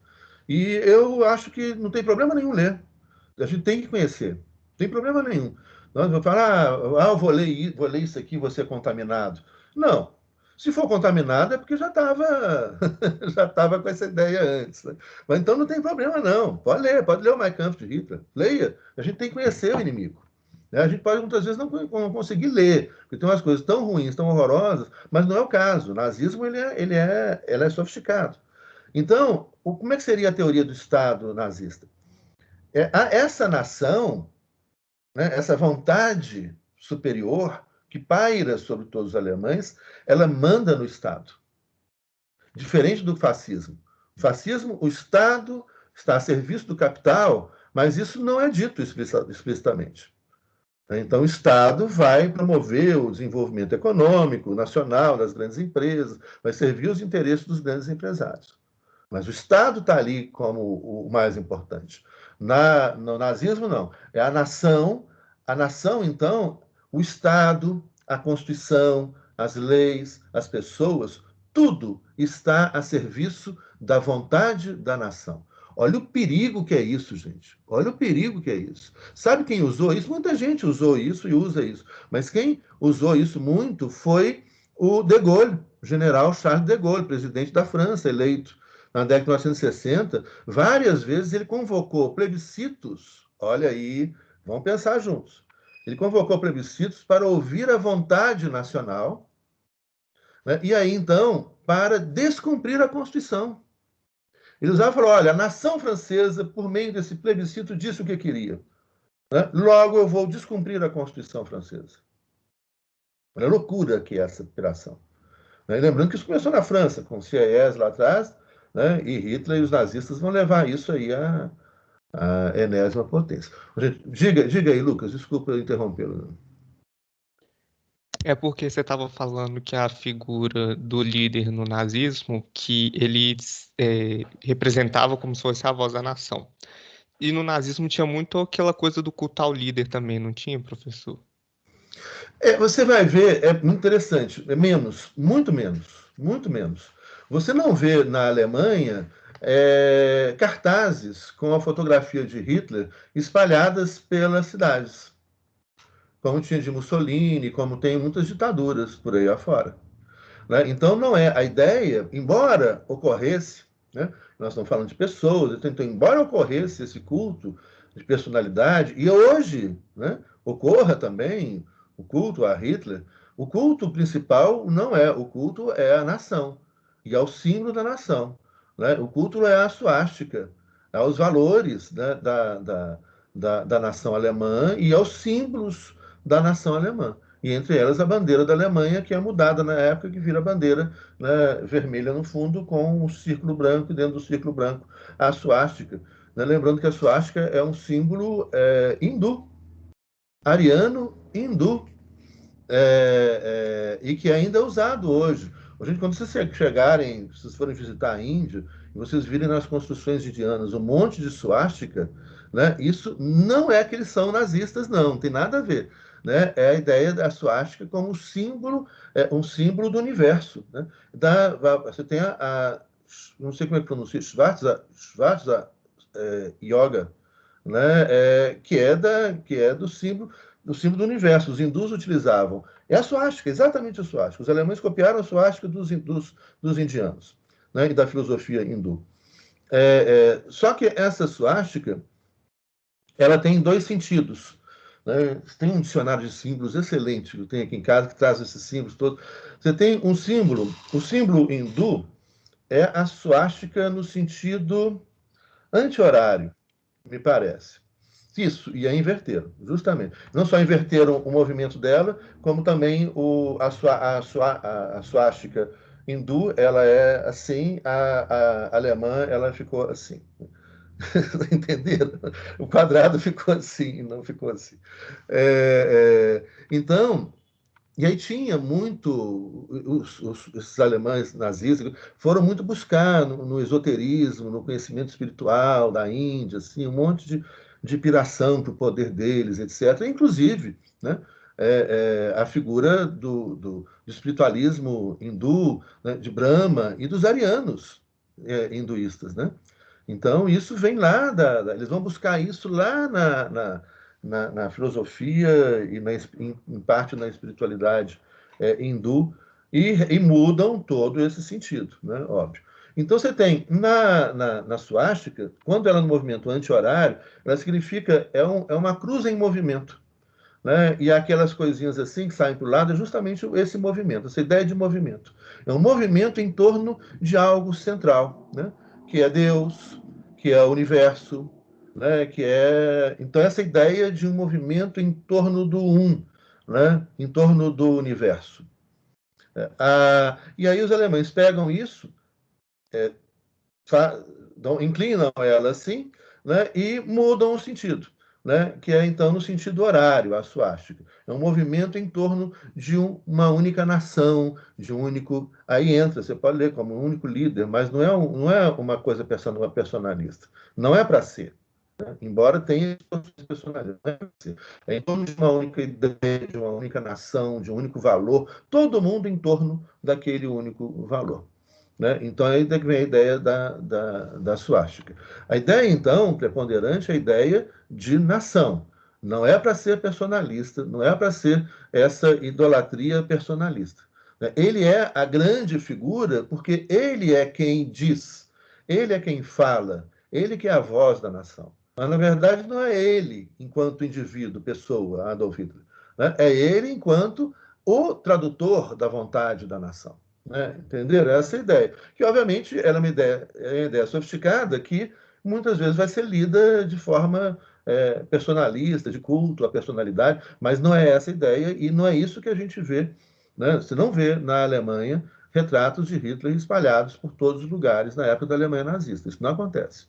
E eu acho que não tem problema nenhum ler. A gente tem que conhecer. Não tem problema nenhum. Nós vamos falar, eu vou ler isso aqui, vou ser contaminado. Não. Se for contaminado, é porque já estava com essa ideia antes. Né? Mas então não tem problema, não. Pode ler o Mein Kampf de Hitler. Leia. A gente tem que conhecer o inimigo. A gente pode, muitas vezes, não conseguir ler, porque tem umas coisas tão ruins, tão horrorosas, mas não é o caso. O nazismo ele é sofisticado. Então, como é que seria a teoria do Estado nazista? Essa nação, né, essa vontade superior que paira sobre todos os alemães, ela manda no Estado. Diferente do fascismo. O fascismo, o Estado está a serviço do capital, mas isso não é dito explicitamente. Então, o Estado vai promover o desenvolvimento econômico, nacional, das grandes empresas, vai servir os interesses dos grandes empresários. Mas o Estado está ali como o mais importante. No nazismo, não. É a nação, então, o Estado, a Constituição, as leis, as pessoas, tudo está a serviço da vontade da nação. Olha o perigo que é isso, gente. Olha o perigo que é isso. Sabe quem usou isso? Muita gente usou isso e usa isso. Mas quem usou isso muito foi o de Gaulle, o general Charles de Gaulle, presidente da França, eleito na década de 1960. Várias vezes ele convocou plebiscitos. Olha aí, vamos pensar juntos. Ele convocou plebiscitos para ouvir a vontade nacional, né? E aí, então, para descumprir a Constituição. Ele usava e falou, olha, a nação francesa, por meio desse plebiscito, disse o que queria. Né? Logo, eu vou descumprir a Constituição francesa. Olha a loucura que é essa operação. Né? E lembrando que isso começou na França, com Sieyès lá atrás, né? E Hitler e os nazistas vão levar isso aí a enésima potência. Gente, diga aí, Lucas, desculpa eu interrompê-lo. É porque você estava falando que a figura do líder no nazismo, que ele representava como se fosse a voz da nação. E no nazismo tinha muito aquela coisa do culto ao líder também, não tinha, professor? Você vai ver, é muito interessante, é menos, muito menos, muito menos. Você não vê na Alemanha cartazes com a fotografia de Hitler espalhadas pelas cidades, como tinha de Mussolini, como tem muitas ditaduras por aí afora. Né? Então, não é a ideia, embora ocorresse, né? Nós estamos falando de pessoas, então, embora ocorresse esse culto de personalidade, e hoje, né, ocorra também o culto a Hitler, o culto principal não é, o culto é a nação, e é o símbolo da nação. Né? O culto é a suástica, é aos valores, né, da nação alemã e aos símbolos da nação alemã. E entre elas a bandeira da Alemanha, que é mudada na época, que vira bandeira, né, vermelha no fundo, com um círculo branco, e dentro do círculo branco a suástica. Né? Lembrando que a suástica é um símbolo hindu, ariano hindu, e que ainda é usado hoje. Gente, quando vocês chegarem, se vocês forem visitar a Índia, e vocês virem nas construções indianas um monte de suástica, né, isso não é que eles são nazistas, não tem nada a ver. Né? É a ideia da suástica como um símbolo do universo. Né? Você tem não sei como é que pronuncia, Schwarza Yoga, né? Que é do símbolo do universo. Os hindus utilizavam. É a suástica, exatamente a suástica. Os alemães copiaram a suástica dos indianos, né? E da filosofia hindu. Só que essa suástica, ela tem dois sentidos. Né? Tem um dicionário de símbolos excelente que eu tenho aqui em casa, que traz esses símbolos todos. Você tem um símbolo, o símbolo hindu é a suástica no sentido anti-horário, me parece. Isso, e a inverteram, justamente. Não só inverteram o movimento dela, como também a suástica hindu, ela é assim, a alemã, ela ficou assim. Entenderam? O quadrado ficou assim, não ficou assim. Então, e aí tinha muito, esses alemães nazistas foram muito buscar no esoterismo, no conhecimento espiritual da Índia, assim, um monte de piração para o poder deles, etc. Inclusive, né, a figura do espiritualismo hindu, né, de Brahma e dos arianos hinduístas, né? Então, isso vem lá, eles vão buscar isso lá na filosofia e em parte na espiritualidade hindu e mudam todo esse sentido, né? Óbvio. Então, você tem na suástica, quando ela é no movimento anti-horário, ela significa, é uma cruz em movimento. Né? E aquelas coisinhas assim que saem para o lado é justamente esse movimento, essa ideia de movimento. É um movimento em torno de algo central, né? Que é Deus, que é o universo, né? Então essa ideia de um movimento em torno do né? Em torno do universo. E aí os alemães pegam isso, inclinam ela assim, né? E mudam o sentido. Né, que é então no sentido horário, a suástica. É um movimento em torno de uma única nação, de um único. Aí entra, você pode ler como um único líder, mas não é uma coisa personalista. Não é para ser. Né? Embora tenha personalidade, não é para ser. É em torno de uma única ideia, de uma única nação, de um único valor, todo mundo em torno daquele único valor. Né? Então, aí vem a ideia da suástica. A ideia, então, preponderante é a ideia de nação. Não é para ser personalista, não é para ser essa idolatria personalista. Ele é a grande figura porque ele é quem diz, ele é quem fala, ele que é a voz da nação. Mas, na verdade, não é ele enquanto indivíduo, pessoa, Adolf Hitler. Né? É ele enquanto o tradutor da vontade da nação. Né? Entenderam? Essa é a ideia. Que, obviamente, ela é uma ideia sofisticada que muitas vezes vai ser lida de forma personalista, de culto à personalidade, mas não é essa a ideia e não é isso que a gente vê. Né? Você não vê na Alemanha retratos de Hitler espalhados por todos os lugares na época da Alemanha nazista. Isso não acontece.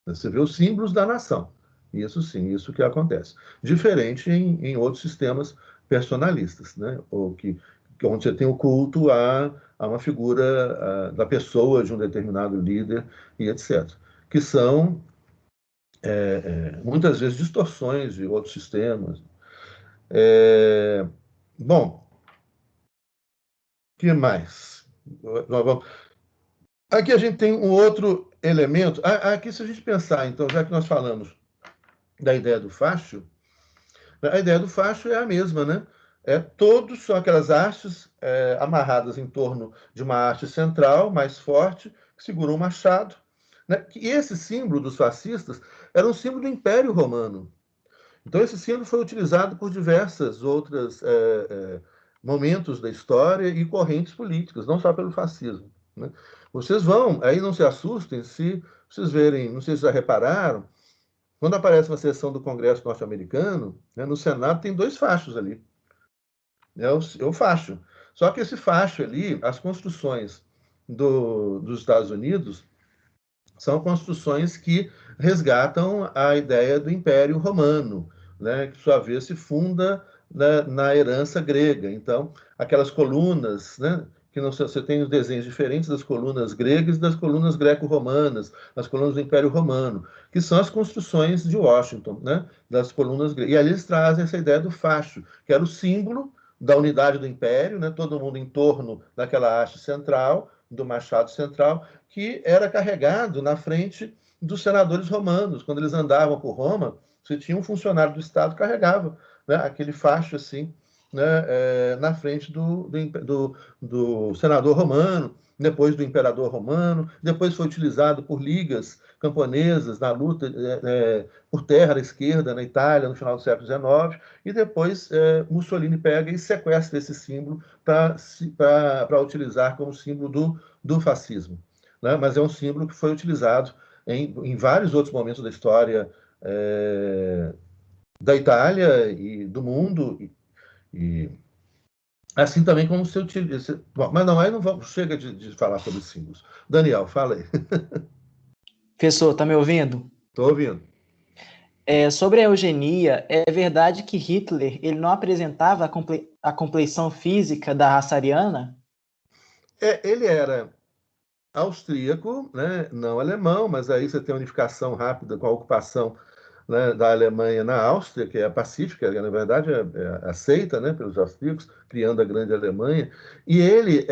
Você vê os símbolos da nação. Isso sim, isso que acontece. Diferente em outros sistemas personalistas, né? Ou onde você tem o culto a uma figura da pessoa, de um determinado líder e etc. Que são, muitas vezes, distorções de outros sistemas. Bom, o que mais? Aqui a gente tem um outro elemento. Aqui, se a gente pensar, então, já que nós falamos da ideia do facho, a ideia do facho é a mesma, né? Todos são aquelas hastes amarradas em torno de uma haste central, mais forte, que segura um machado. Né? E esse símbolo dos fascistas era um símbolo do Império Romano. Então, esse símbolo foi utilizado por diversos outros momentos da história e correntes políticas, não só pelo fascismo. Né? Vocês vão, aí não se assustem se vocês verem, não sei se já repararam, quando aparece uma sessão do Congresso norte-americano, né, no Senado tem 2 fachos ali. É o facho. Só que esse facho ali, as construções dos Estados Unidos, são construções que resgatam a ideia do Império Romano, né, que, por sua vez, se funda na herança grega. Então, aquelas colunas, né, que você tem os desenhos diferentes das colunas gregas e das colunas greco-romanas, as colunas do Império Romano, que são as construções de Washington, né, das colunas gregas. E ali eles trazem essa ideia do facho, que era o símbolo da unidade do Império, né, todo mundo em torno daquela haste central, do machado central, que era carregado na frente dos senadores romanos. Quando eles andavam por Roma, você tinha um funcionário do Estado que carregava, né, aquele facho assim, né, na frente do senador romano, depois do imperador romano, depois foi utilizado por ligas camponesas na luta por terra à esquerda na Itália no final do século XIX, e depois Mussolini pega e sequestra esse símbolo para utilizar como símbolo do fascismo. Né? Mas é um símbolo que foi utilizado em vários outros momentos da história da Itália e do mundo, e assim também como se utiliza. Bom, mas não, aí não vamos, chega de falar sobre símbolos. Daniel, fala aí. Professor, tá me ouvindo? Estou ouvindo. Sobre a eugenia, é verdade que Hitler ele não apresentava a compleição física da raça ariana? Ele era austríaco, né, não alemão, mas aí você tem a unificação rápida com a ocupação, né, da Alemanha na Áustria, que é pacífica, que na verdade é aceita, né, pelos austríacos, criando a grande Alemanha. E ele,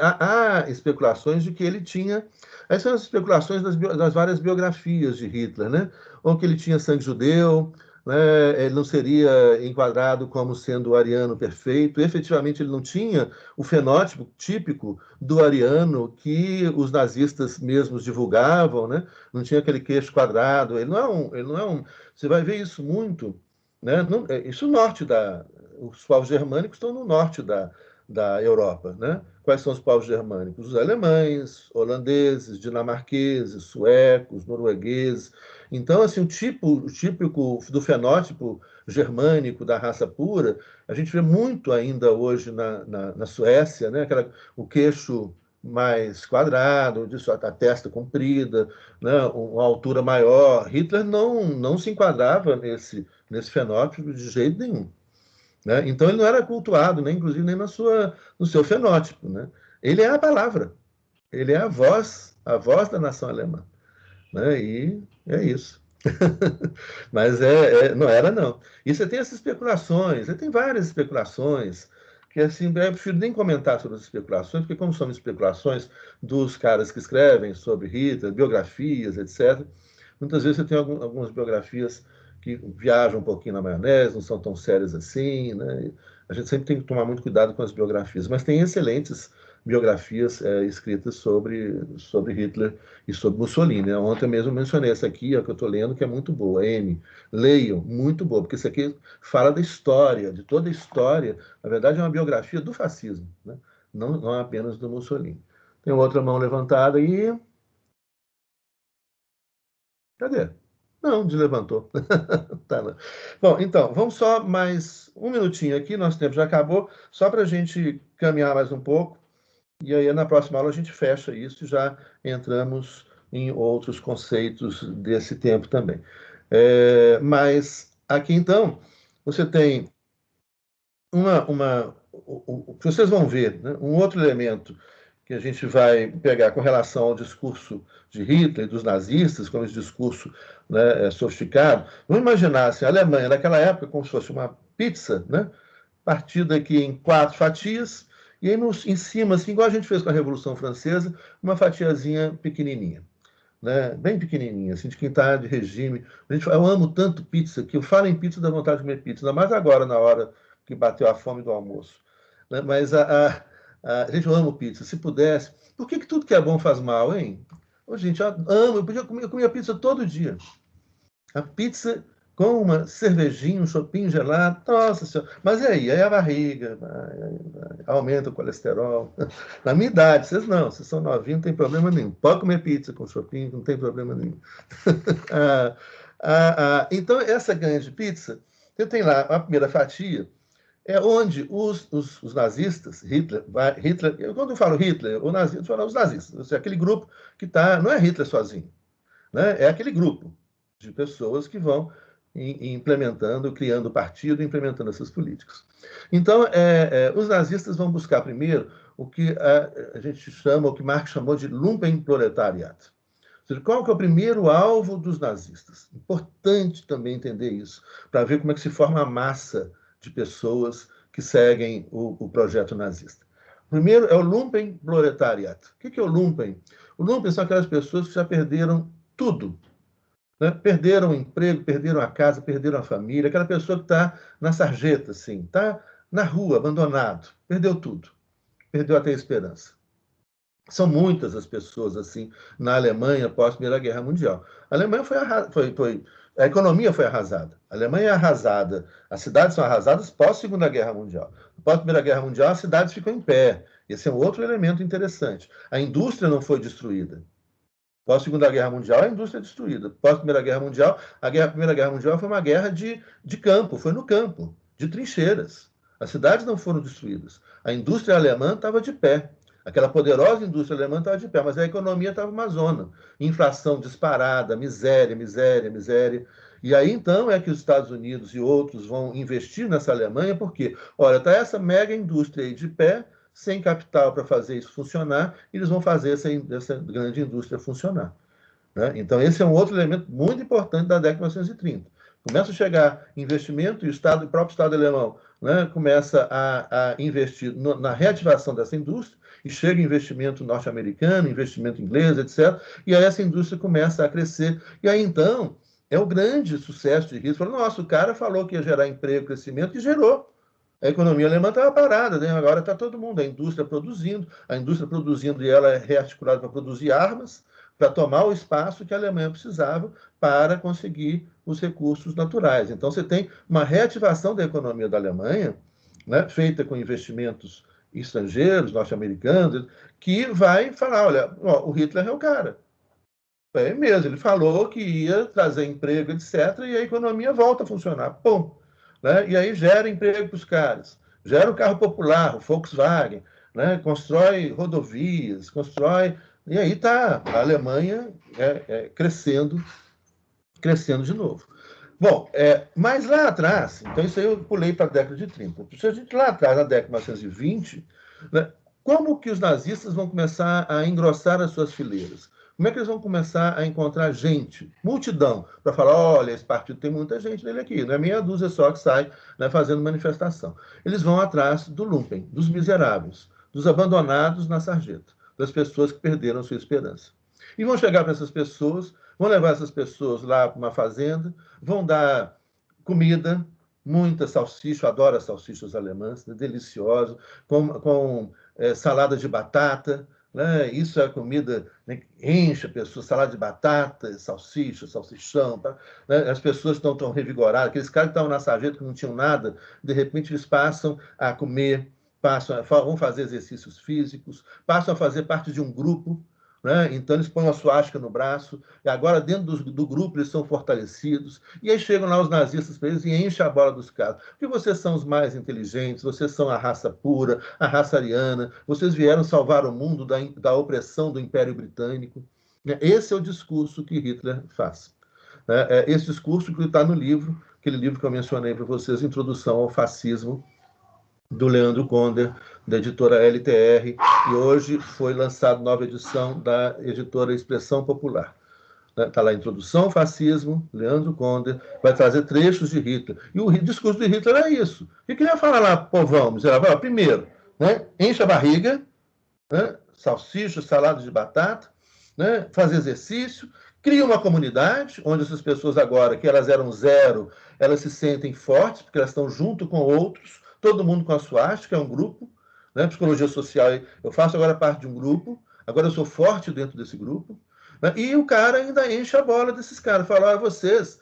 há especulações de que ele tinha, essas são as especulações das várias biografias de Hitler, né, ou que ele tinha sangue judeu, né, ele não seria enquadrado como sendo o ariano perfeito. Efetivamente, ele não tinha o fenótipo típico do ariano que os nazistas mesmos divulgavam, né? Não tinha aquele queixo quadrado. Ele não é um. Você vai ver isso muito, né? Isso norte os povos germânicos estão no norte da Europa, né? Quais são os povos germânicos? Os alemães, holandeses, dinamarqueses, suecos, noruegueses. Então, assim, o típico do fenótipo germânico da raça pura, a gente vê muito ainda hoje na Suécia, né? O queixo mais quadrado, a testa comprida, né? Uma altura maior. Hitler não se enquadrava nesse fenótipo de jeito nenhum. Né? Então ele não era cultuado, né? Inclusive nem no seu fenótipo. Né? Ele é a palavra, ele é a voz da nação alemã. Né? E é isso. Mas não era, não. E você tem essas especulações, você tem várias especulações, que assim, eu prefiro nem comentar sobre as especulações, porque como são especulações dos caras que escrevem sobre Hitler, biografias, etc., muitas vezes você tem algumas biografias que viajam um pouquinho na maionese, não são tão sérias assim, né? A gente sempre tem que tomar muito cuidado com as biografias, mas tem excelentes biografias escritas sobre Hitler e sobre Mussolini. Né? Ontem mesmo mencionei essa aqui, a que eu estou lendo, que é muito boa, M. Leiam, muito boa, porque isso aqui fala da história, de toda a história. Na verdade, é uma biografia do fascismo, né? Não apenas do Mussolini. Tem outra mão levantada aí. Cadê? Não, deslevantou. Tá, não. Bom, então, vamos só mais um minutinho aqui, nosso tempo já acabou, só para a gente caminhar mais um pouco, e aí na próxima aula a gente fecha isso e já entramos em outros conceitos desse tempo também. Mas aqui, então, você tem o que vocês vão ver, né? Um outro elemento que a gente vai pegar com relação ao discurso de Hitler, dos nazistas, como esse discurso, né, sofisticado. Vamos imaginar assim, a Alemanha, naquela época, como se fosse uma pizza, né, partida aqui em 4 fatias, e aí em cima, assim, igual a gente fez com a Revolução Francesa, uma fatiazinha pequenininha, né, bem pequenininha, assim, de quem está de regime. Eu amo tanto pizza, que eu falo em pizza, dá vontade de comer pizza, ainda mais agora, na hora que bateu a fome do almoço. Né? Mas a gente ama pizza. Se pudesse, por que tudo que é bom faz mal, hein? Ô, gente, eu amo, eu comia pizza todo dia. A pizza com uma cervejinha, um chopinho gelado, nossa senhora. Mas e aí a barriga, aumenta o colesterol. Na minha idade, vocês são novinhos, não tem problema nenhum. Pode comer pizza com chopinho, não tem problema nenhum. Então, essa ganha de pizza, você tem lá a primeira fatia, é onde os nazistas, Hitler, quando eu falo Hitler, o nazista, eu falo os nazistas, aquele grupo que está, não é Hitler sozinho, né? É aquele grupo de pessoas que vão implementando, criando partido, implementando essas políticas. Então, os nazistas vão buscar primeiro o que a gente chama, o que Marx chamou de Lumpenproletariat. Ou seja, qual que é o primeiro alvo dos nazistas? Importante também entender isso, para ver como é que se forma a massa de pessoas que seguem o projeto nazista. Primeiro é o Lumpenproletariat. O que é o Lumpen? O Lumpen são aquelas pessoas que já perderam tudo. Né? Perderam o emprego, perderam a casa, perderam a família. Aquela pessoa que está na sarjeta, assim, está na rua, abandonado. Perdeu tudo. Perdeu até a esperança. São muitas as pessoas assim na Alemanha após a Primeira Guerra Mundial. A Alemanha a economia foi arrasada. A Alemanha é arrasada. As cidades são arrasadas pós Segunda Guerra Mundial. Pós Primeira Guerra Mundial, as cidades ficam em pé. Esse é um outro elemento interessante. A indústria não foi destruída. Pós Segunda Guerra Mundial, a indústria é destruída. Pós Primeira Guerra Mundial, Primeira Guerra Mundial foi uma guerra de campo, foi no campo, de trincheiras. As cidades não foram destruídas. A indústria alemã estava de pé. Aquela poderosa indústria alemã estava de pé, mas a economia estava uma zona. Inflação disparada, miséria, miséria, miséria. E aí, então, é que os Estados Unidos e outros vão investir nessa Alemanha, porque, olha, está essa mega indústria aí de pé, sem capital para fazer isso funcionar, e eles vão fazer essa grande indústria funcionar. Né? Então, esse é um outro elemento muito importante da década de 1930. Começa a chegar investimento e o próprio Estado alemão, né, começa a investir na reativação dessa indústria, e chega investimento norte-americano, investimento inglês, etc. E aí essa indústria começa a crescer. E aí, então, é o grande sucesso de Hitler. Nossa, o cara falou que ia gerar emprego, crescimento, e gerou. A economia alemã estava parada, né? Agora está todo mundo, a indústria produzindo, e ela é rearticulada para produzir armas, para tomar o espaço que a Alemanha precisava para conseguir os recursos naturais. Então, você tem uma reativação da economia da Alemanha, né, feita com investimentos estrangeiros, norte-americanos, que vai falar, olha, ó, o Hitler é o cara. É mesmo, ele falou que ia trazer emprego, etc., e a economia volta a funcionar. Pum! Né? E aí gera emprego para os caras, gera o carro popular, o Volkswagen, né? Constrói rodovias, constrói... E aí está a Alemanha crescendo de novo. Bom, mas lá atrás, então isso aí eu pulei para a década de 30. Se a gente lá atrás, na década de 1920, né, como que os nazistas vão começar a engrossar as suas fileiras? Como é que eles vão começar a encontrar gente, multidão, para falar, olha, esse partido tem muita gente nele aqui, não é meia dúzia só que sai, né, fazendo manifestação. Eles vão atrás do lumpen, dos miseráveis, dos abandonados na sarjeta, das pessoas que perderam sua esperança. E vão chegar para essas pessoas, vão levar essas pessoas lá para uma fazenda, vão dar comida, muita salsicha, eu adoro as salsichas alemãs, né, delicioso, com salada de batata, né? Isso é comida, né, enche a pessoa, salada de batata, salsicha, salsichão, tá? Né? As pessoas estão tão revigoradas, aqueles caras que estavam na sarjeta que não tinham nada, de repente eles passam a comer, vão fazer exercícios físicos, passam a fazer parte de um grupo, né? Então eles põem a suástica no braço, e agora dentro do grupo eles são fortalecidos, e aí chegam lá os nazistas para eles e enchem a bola dos caras. Porque vocês são os mais inteligentes, vocês são a raça pura, a raça ariana, vocês vieram salvar o mundo da opressão do Império Britânico. Esse é o discurso que Hitler faz. Esse discurso que está no livro, aquele livro que eu mencionei para vocês, Introdução ao Fascismo, do Leandro Konder, da editora LTR, e hoje foi lançada nova edição da editora Expressão Popular. Está lá, Introdução ao Fascismo, Leandro Konder, vai trazer trechos de Hitler. E o discurso de Hitler é isso. O que ele ia falar lá, povão miserável? Primeiro, enche a barriga, salsicha, salada de batata, fazer exercício, cria uma comunidade, onde essas pessoas agora, que elas eram zero, elas se sentem fortes, porque elas estão junto com outros, todo mundo com a suástica, é um grupo, psicologia social, eu faço agora parte de um grupo, agora eu sou forte dentro desse grupo, e o cara ainda enche a bola desses caras, fala, vocês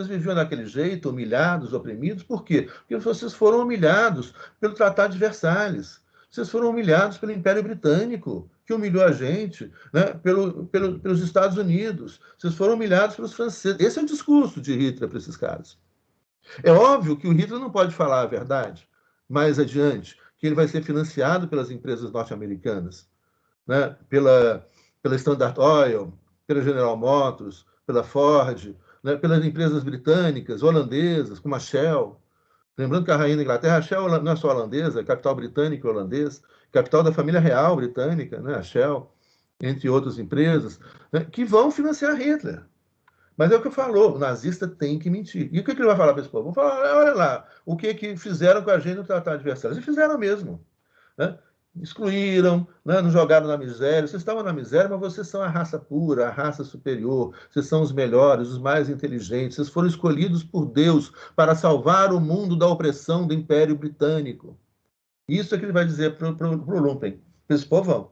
viviam daquele jeito, humilhados, oprimidos, por quê? Porque vocês foram humilhados pelo Tratado de Versalhes, vocês foram humilhados pelo Império Britânico, que humilhou a gente, pelos Estados Unidos, vocês foram humilhados pelos franceses. Esse é o discurso de Hitler para esses caras. É óbvio que o Hitler não pode falar a verdade mais adiante, que ele vai ser financiado pelas empresas norte-americanas, pela Standard Oil, pela General Motors, pela Ford, pelas empresas britânicas, holandesas, como a Shell. Lembrando que a rainha da Inglaterra, a Shell não é só holandesa, é capital britânico e holandês, capital da família real britânica, a Shell, entre outras empresas, que vão financiar Hitler. Mas é o que falou, o nazista tem que mentir. E o que ele vai falar para esse povo? Vão falar, olha lá, o que fizeram com a gente no Tratado de Versalhes. E fizeram mesmo. Excluíram, nos jogaram na miséria. Vocês estavam na miséria, mas vocês são a raça pura, a raça superior. Vocês são os melhores, os mais inteligentes. Vocês foram escolhidos por Deus para salvar o mundo da opressão do Império Britânico. Isso é que ele vai dizer para o Lumpen, para esse povão.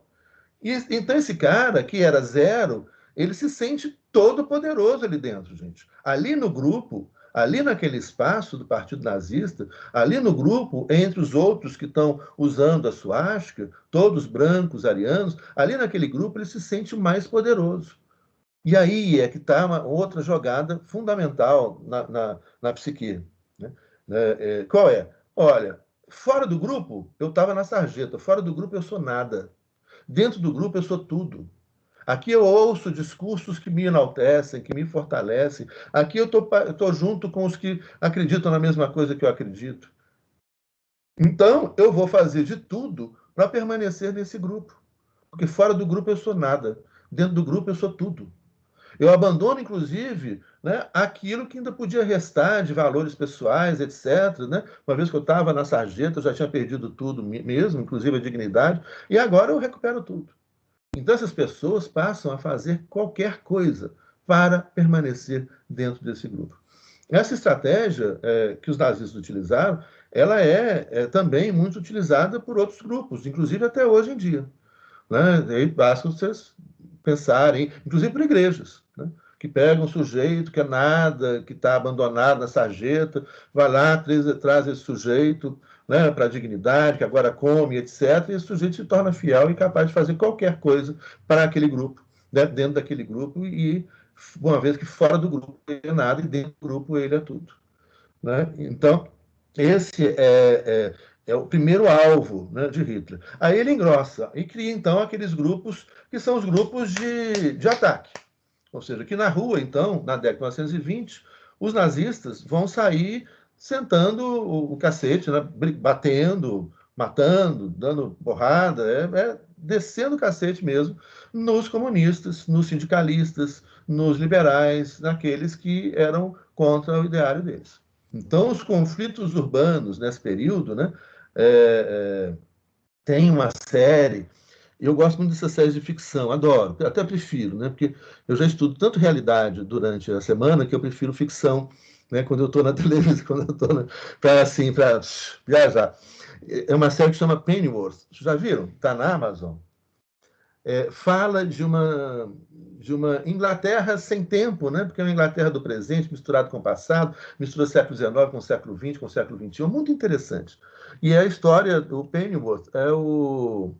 Então esse cara, que era zero, ele se sente todo poderoso ali dentro, gente. Ali no grupo, ali naquele espaço do Partido Nazista, ali no grupo, entre os outros que estão usando a suástica, todos brancos, arianos, ali naquele grupo ele se sente mais poderoso. E aí é que está uma outra jogada fundamental na psique. Qual é? Olha, fora do grupo, eu estava na sarjeta. Fora do grupo, eu sou nada. Dentro do grupo, eu sou tudo. Aqui eu ouço discursos que me enaltecem, que me fortalecem. Aqui eu estou junto com os que acreditam na mesma coisa que eu acredito. Então, eu vou fazer de tudo para permanecer nesse grupo. Porque fora do grupo eu sou nada. Dentro do grupo eu sou tudo. Eu abandono, inclusive, aquilo que ainda podia restar de valores pessoais, etc. Uma vez que eu estava na sarjeta, eu já tinha perdido tudo mesmo, inclusive a dignidade, e agora eu recupero tudo. Então, essas pessoas passam a fazer qualquer coisa para permanecer dentro desse grupo. Essa estratégia que os nazistas utilizaram, ela é também muito utilizada por outros grupos, inclusive até hoje em dia. Aí basta vocês pensarem, inclusive por igrejas, que pegam um sujeito que é nada, que está abandonado na sarjeta, vai lá, traz esse sujeito para a dignidade, que agora come, etc., e esse sujeito se torna fiel e capaz de fazer qualquer coisa para aquele grupo, dentro daquele grupo, e uma vez que fora do grupo ele é nada, e dentro do grupo ele é tudo. Então, esse é o primeiro alvo de Hitler. Aí ele engrossa e cria, então, aqueles grupos que são os grupos de ataque. Ou seja, que na rua, então, na década de 1920, os nazistas vão sair sentando o cacete, batendo, matando, dando porrada, descendo o cacete mesmo nos comunistas, nos sindicalistas, nos liberais, naqueles que eram contra o ideário deles. Então, os conflitos urbanos nesse período, tem uma série. Eu gosto muito dessas séries de ficção, adoro, até prefiro, porque eu já estudo tanto realidade durante a semana que eu prefiro ficção, quando eu estou na televisão, quando eu estou para viajar. É uma série que chama Pennyworth. Vocês já viram? Está na Amazon. Fala de uma Inglaterra sem tempo, porque é uma Inglaterra do presente, misturado com o passado, mistura século XIX com o século XX, com o século XXI, muito interessante. E a história do Pennyworth é o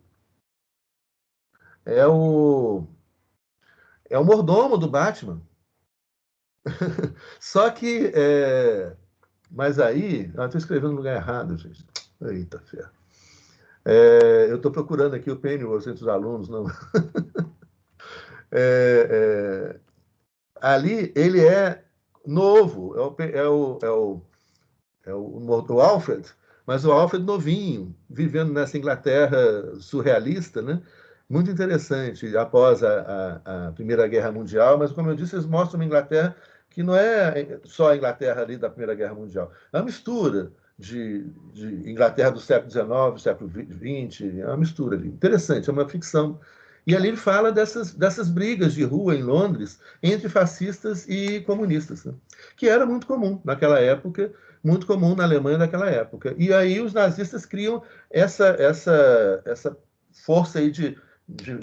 mordomo do Batman. Só que... mas aí... estou escrevendo no lugar errado, gente. Eita, ferro. Eu estou procurando aqui o Pennyworth entre os alunos. Não. Ali ele é novo, o Alfred, mas o Alfred novinho, vivendo nessa Inglaterra surrealista, né? Muito interessante, após a Primeira Guerra Mundial, mas, como eu disse, eles mostram uma Inglaterra que não é só a Inglaterra ali da Primeira Guerra Mundial, é uma mistura de Inglaterra do século XIX, do século XX, é uma mistura ali. Interessante, é uma ficção. E ali ele fala dessas brigas de rua em Londres entre fascistas e comunistas, né? Que era muito comum naquela época, muito comum na Alemanha naquela época. E aí os nazistas criam essa força aí de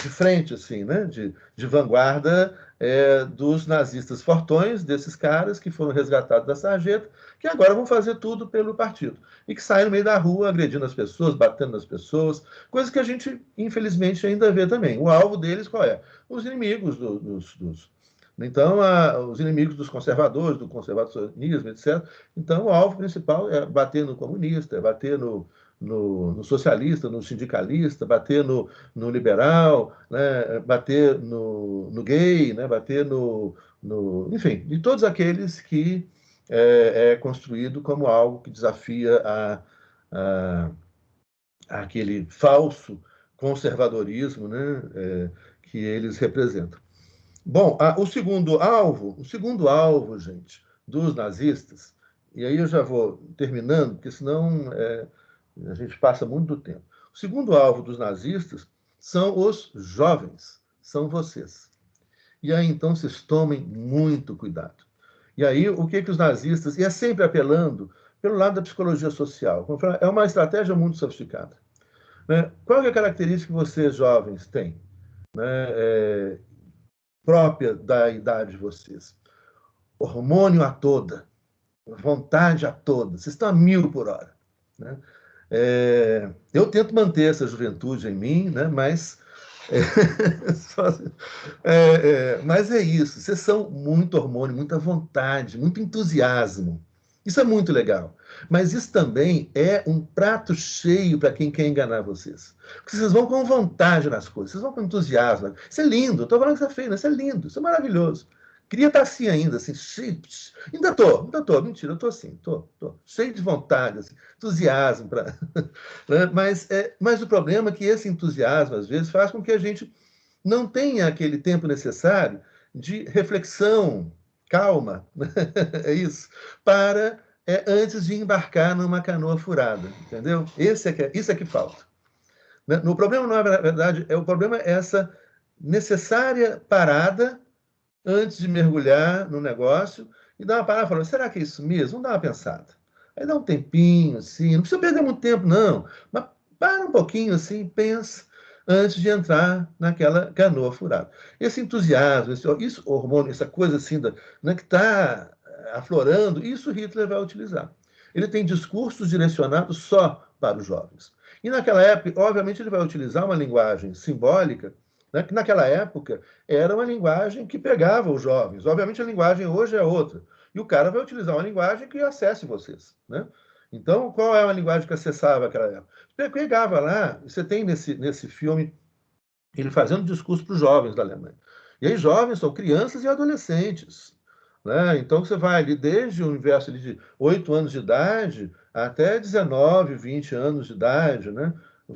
frente, assim, né? de vanguarda dos nazistas fortões, desses caras que foram resgatados da sarjeta, que agora vão fazer tudo pelo partido. E que saem no meio da rua agredindo as pessoas, batendo nas pessoas, coisa que a gente, infelizmente, ainda vê também. O alvo deles qual é? Os inimigos Então, os inimigos dos conservadores, do conservadorismo, etc. Então, o alvo principal é bater no comunista, é bater no socialista, no sindicalista, bater no liberal, né? Bater no gay, né? Bater enfim, de todos aqueles que é construído como algo que desafia aquele falso conservadorismo, né? Que eles representam. Bom, o segundo alvo, gente, dos nazistas, e aí eu já vou terminando, porque senão a gente passa muito do tempo. O segundo alvo dos nazistas são os jovens, são vocês. E aí, então, vocês tomem muito cuidado. E aí, o que os nazistas... E é sempre apelando pelo lado da psicologia social. É uma estratégia muito sofisticada. Né? Qual é a característica que vocês, jovens, têm? Né? Própria da idade de vocês. Hormônio a toda. Vontade a toda. Vocês estão a 1000 por hora. Né? Eu tento manter essa juventude em mim, né? Mas mas é isso. Vocês são muito hormônio, muita vontade, muito entusiasmo. Isso é muito legal. Mas isso também é um prato cheio para quem quer enganar vocês. Porque vocês vão com vontade nas coisas, vocês vão com entusiasmo. Isso é lindo. Estou falando que isso é feio, né? Isso é lindo, isso é maravilhoso. Queria estar assim ainda, assim, cheio. Ainda estou. Mentira, eu estou assim, estou cheio de vontade, assim, entusiasmo. Mas o problema é que esse entusiasmo, às vezes, faz com que a gente não tenha aquele tempo necessário de reflexão, calma, é isso, para antes de embarcar numa canoa furada, entendeu? Isso é que falta. O problema não é, na verdade, o problema é essa necessária parada antes de mergulhar no negócio e dar uma parada falando, será que é isso mesmo? Vamos dar uma pensada. Aí dá um tempinho, assim, não precisa perder muito tempo, não, mas para um pouquinho, assim, pensa antes de entrar naquela canoa furada. Esse entusiasmo, esse hormônio, essa coisa assim, né, que está aflorando, isso Hitler vai utilizar. Ele tem discursos direcionados só para os jovens. E naquela época, obviamente, ele vai utilizar uma linguagem simbólica, né, que naquela época era uma linguagem que pegava os jovens. Obviamente a linguagem hoje é outra. E o cara vai utilizar uma linguagem que acesse vocês. Né? Então, qual é a linguagem que acessava aquela época? Pegava lá, você tem nesse filme ele fazendo discurso para os jovens da Alemanha. E aí jovens são crianças e adolescentes. Né? Então você vai ali desde o universo ali de 8 anos de idade até 19, 20 anos de idade, né?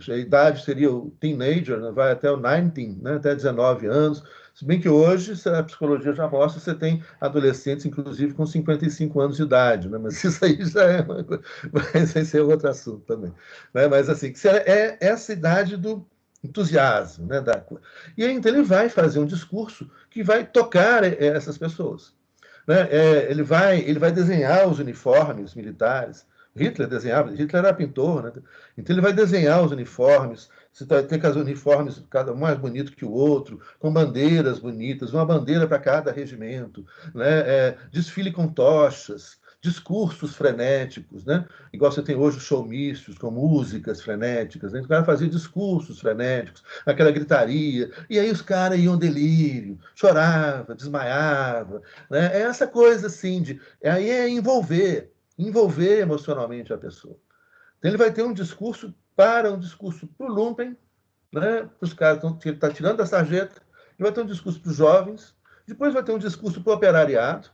A idade seria o teenager, né? Vai até o 19, né? Até 19 anos. Se bem que hoje a psicologia já mostra que você tem adolescentes, inclusive, com 55 anos de idade, né? Mas isso aí já é uma coisa. Mas esse é outro assunto também. Né? Mas assim, é essa idade do entusiasmo. Né? E aí, então, ele vai fazer um discurso que vai tocar essas pessoas. Né? Ele vai desenhar os uniformes militares. Hitler era pintor, né? Então ele vai desenhar os uniformes, você tem aqueles uniformes, cada um mais bonito que o outro, com bandeiras bonitas, uma bandeira para cada regimento, né? Desfile com tochas, discursos frenéticos, né? Igual você tem hoje os showmícios, com músicas frenéticas, né? O cara fazia discursos frenéticos, aquela gritaria, e aí os caras iam delírio, chorava, desmaiava, né? É essa coisa assim, aí é envolver emocionalmente a pessoa. Então ele vai ter um discurso para o Lumpen, né? Os caras que ele está tirando da sarjeta, vai ter um discurso para os jovens, depois vai ter um discurso para o operariado,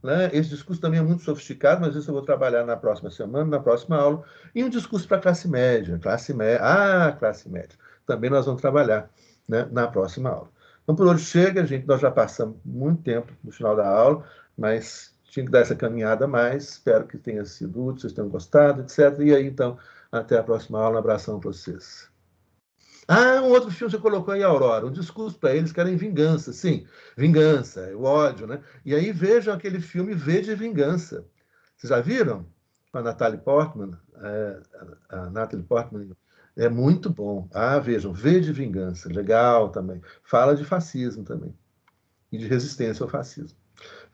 né? Esse discurso também é muito sofisticado, mas isso eu vou trabalhar na próxima semana, na próxima aula, e um discurso para a classe média, classe média. Também nós vamos trabalhar, né, na próxima aula. Então, por hoje chega, gente, nós já passamos muito tempo no final da aula, mas tinha que dar essa caminhada a mais, espero que tenha sido útil, vocês tenham gostado, etc. E aí, então, até a próxima aula, um abração para vocês. Um outro filme você colocou aí, Aurora, um discurso para eles que era em vingança, sim, vingança, o ódio, né? E aí vejam aquele filme V de Vingança. Vocês já viram? Com a Natalie Portman, a Natalie Portman é muito bom. Vejam, V de Vingança, legal também. Fala de fascismo também e de resistência ao fascismo.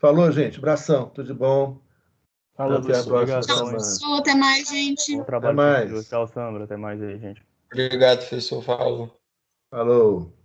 Falou, gente, abração, tudo de bom. Falou, Até a próxima semana. Até mais, gente. Bom trabalho, Até mais. professor. Tchau, Sandra. Até mais aí, gente. Obrigado, professor. Falou. Falou.